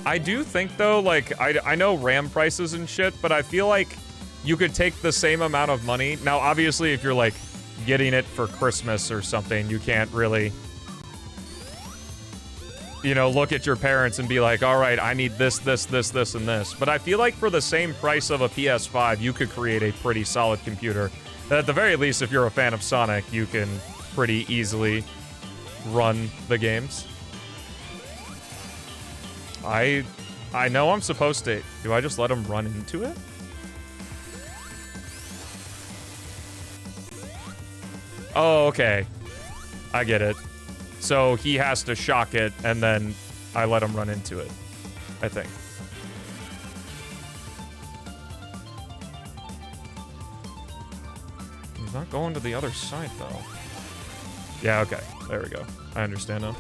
I do think, though, like, I know RAM prices and shit, but I feel like you could take the same amount of money. Now, obviously, if you're, like, getting it for Christmas or something, you can't really, you know, look at your parents and be like, all right, I need this, this, this, this, and this. But I feel like for the same price of a PS5, you could create a pretty solid computer. That at the very least, if you're a fan of Sonic, you can pretty easily run the games. I know I'm supposed to. Do I just let him run into it? Oh, okay. I get it. So he has to shock it, and then I let him run into it, I think. He's not going to the other side, though. Yeah, okay. There we go. I understand now.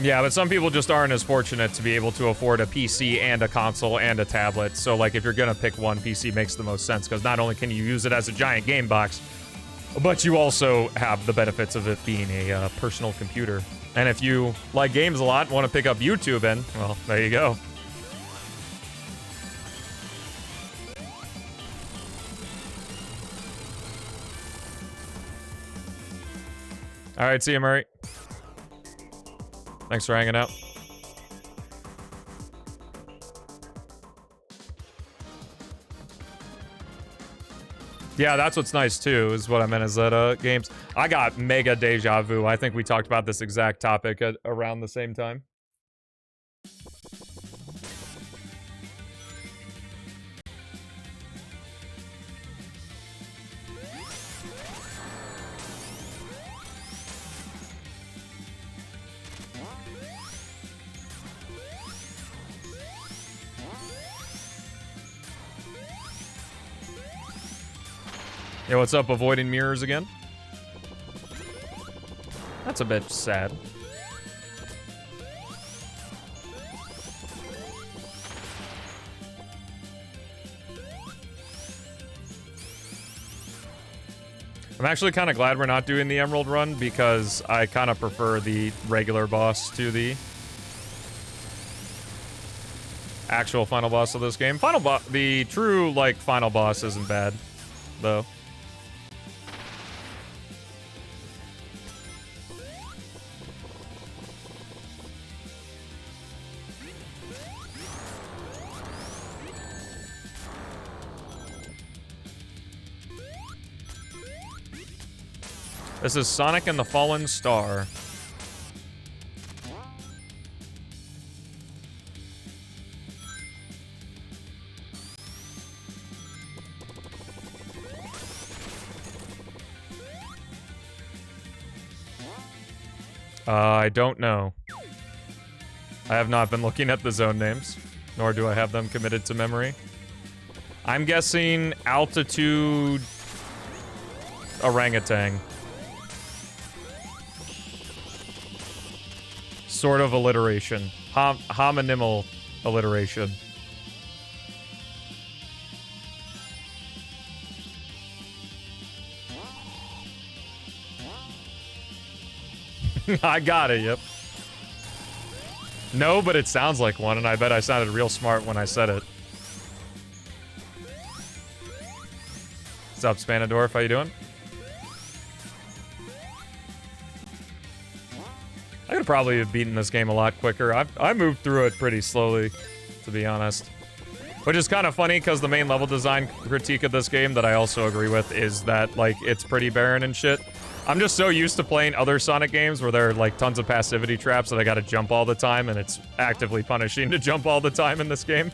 Yeah, but some people just aren't as fortunate to be able to afford a PC and a console and a tablet. So, like, if you're gonna pick one, PC makes the most sense, because not only can you use it as a giant game box, but you also have the benefits of it being a personal computer. And if you like games a lot and want to pick up YouTube in, well, there you go. All right, see you, Murray. Thanks for hanging out. Yeah, that's what's nice too, is what I meant is that games. I got mega deja vu. I think we talked about this exact topic at around the same time. Yeah, what's up, avoiding mirrors again? That's a bit sad. I'm actually kind of glad we're not doing the Emerald run, because I kind of prefer the regular boss to the actual final boss of this game. The true, like, final boss isn't bad, though. This is Sonic and the Fallen Star. I don't know. I have not been looking at the zone names, nor do I have them committed to memory. I'm guessing altitude orangutan. Sort of alliteration. Homonymal alliteration. I got it, yep. No, but it sounds like one, and I bet I sounded real smart when I said it. What's up, Spanadorf? How you doing? I could probably have beaten this game a lot quicker. I moved through it pretty slowly, to be honest. Which is kind of funny, because the main level design critique of this game that I also agree with is that, like, it's pretty barren and shit. I'm just so used to playing other Sonic games where there are, like, tons of passivity traps that I gotta jump all the time, and it's actively punishing to jump all the time in this game.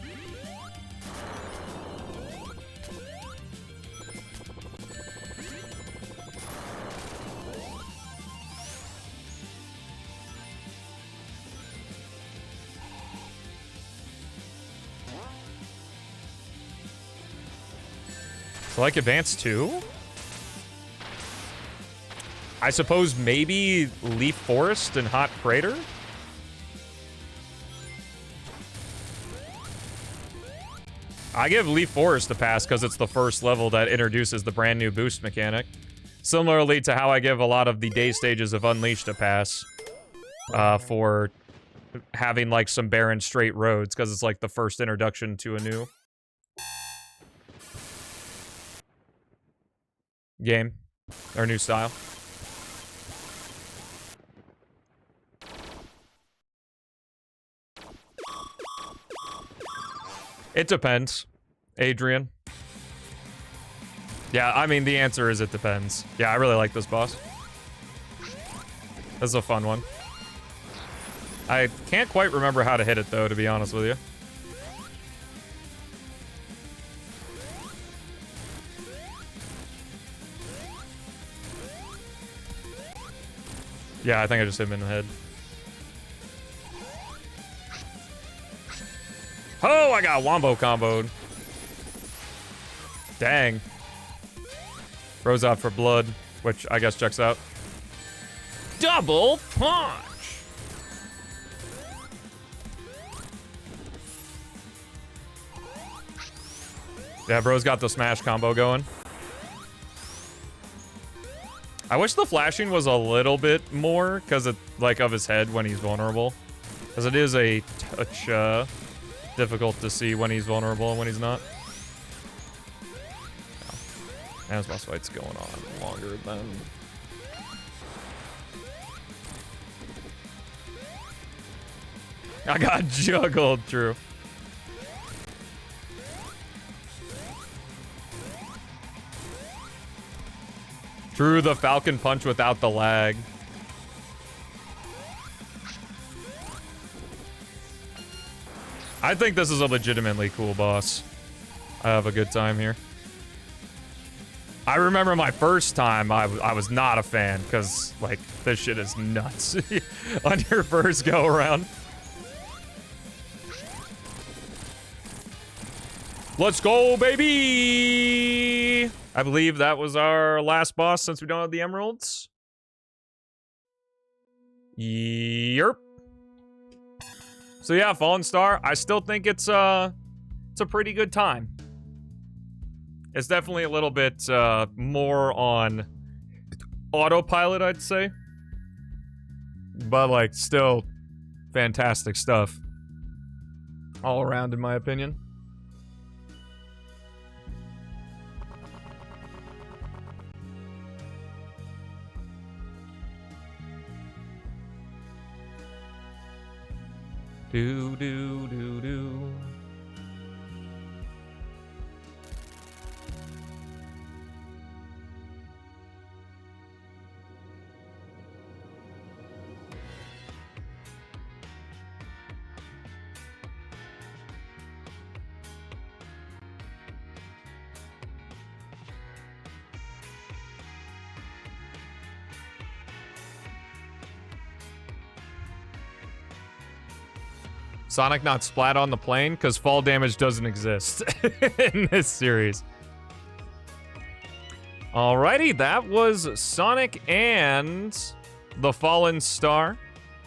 So, like, Advance 2? I suppose maybe Leaf Forest and Hot Crater? I give Leaf Forest a pass because it's the first level that introduces the brand new boost mechanic. Similarly to how I give a lot of the day stages of Unleashed a pass for having like some barren straight roads because it's like the first introduction to a new game or new style. It depends, Adrian. Yeah, I mean, the answer is it depends. Yeah, I really like this boss. This is a fun one. I can't quite remember how to hit it, though, to be honest with you. Yeah, I think I just hit him in the head. Oh, I got wombo comboed. Dang. Rose out for blood, which I guess checks out. Double punch! Yeah, bro's got the smash combo going. I wish the flashing was a little bit more, because it, like, of his head when he's vulnerable. Because it is a touch, difficult to see when he's vulnerable and when he's not. Oh. And this boss fight's going on longer than... I got juggled, true. True, the Falcon Punch without the lag. I think this is a legitimately cool boss. I have a good time here. I remember my first time, I was not a fan, because, like, this shit is nuts on your first go-around. Let's go, baby! I believe that was our last boss since we don't have the emeralds. Yerp. So yeah, Fallen Star, I still think it's a pretty good time. It's definitely a little bit more on autopilot, I'd say. But like, still fantastic stuff. All around, in my opinion. Do do do do. Sonic not splat on the plane because fall damage doesn't exist in this series. Alrighty, that was Sonic and the Fallen Star.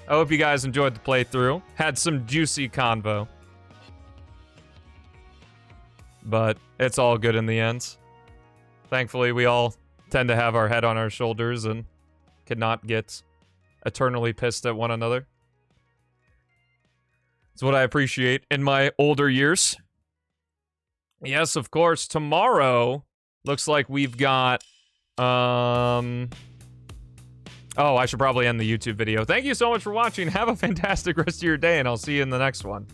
I hope you guys enjoyed the playthrough. Had some juicy convo. But it's all good in the end. Thankfully, we all tend to have our head on our shoulders and cannot get eternally pissed at one another. It's what I appreciate in my older years. Yes, of course, tomorrow looks like we've got, oh, I should probably end the YouTube video. Thank you so much for watching. Have a fantastic rest of your day, and I'll see you in the next one.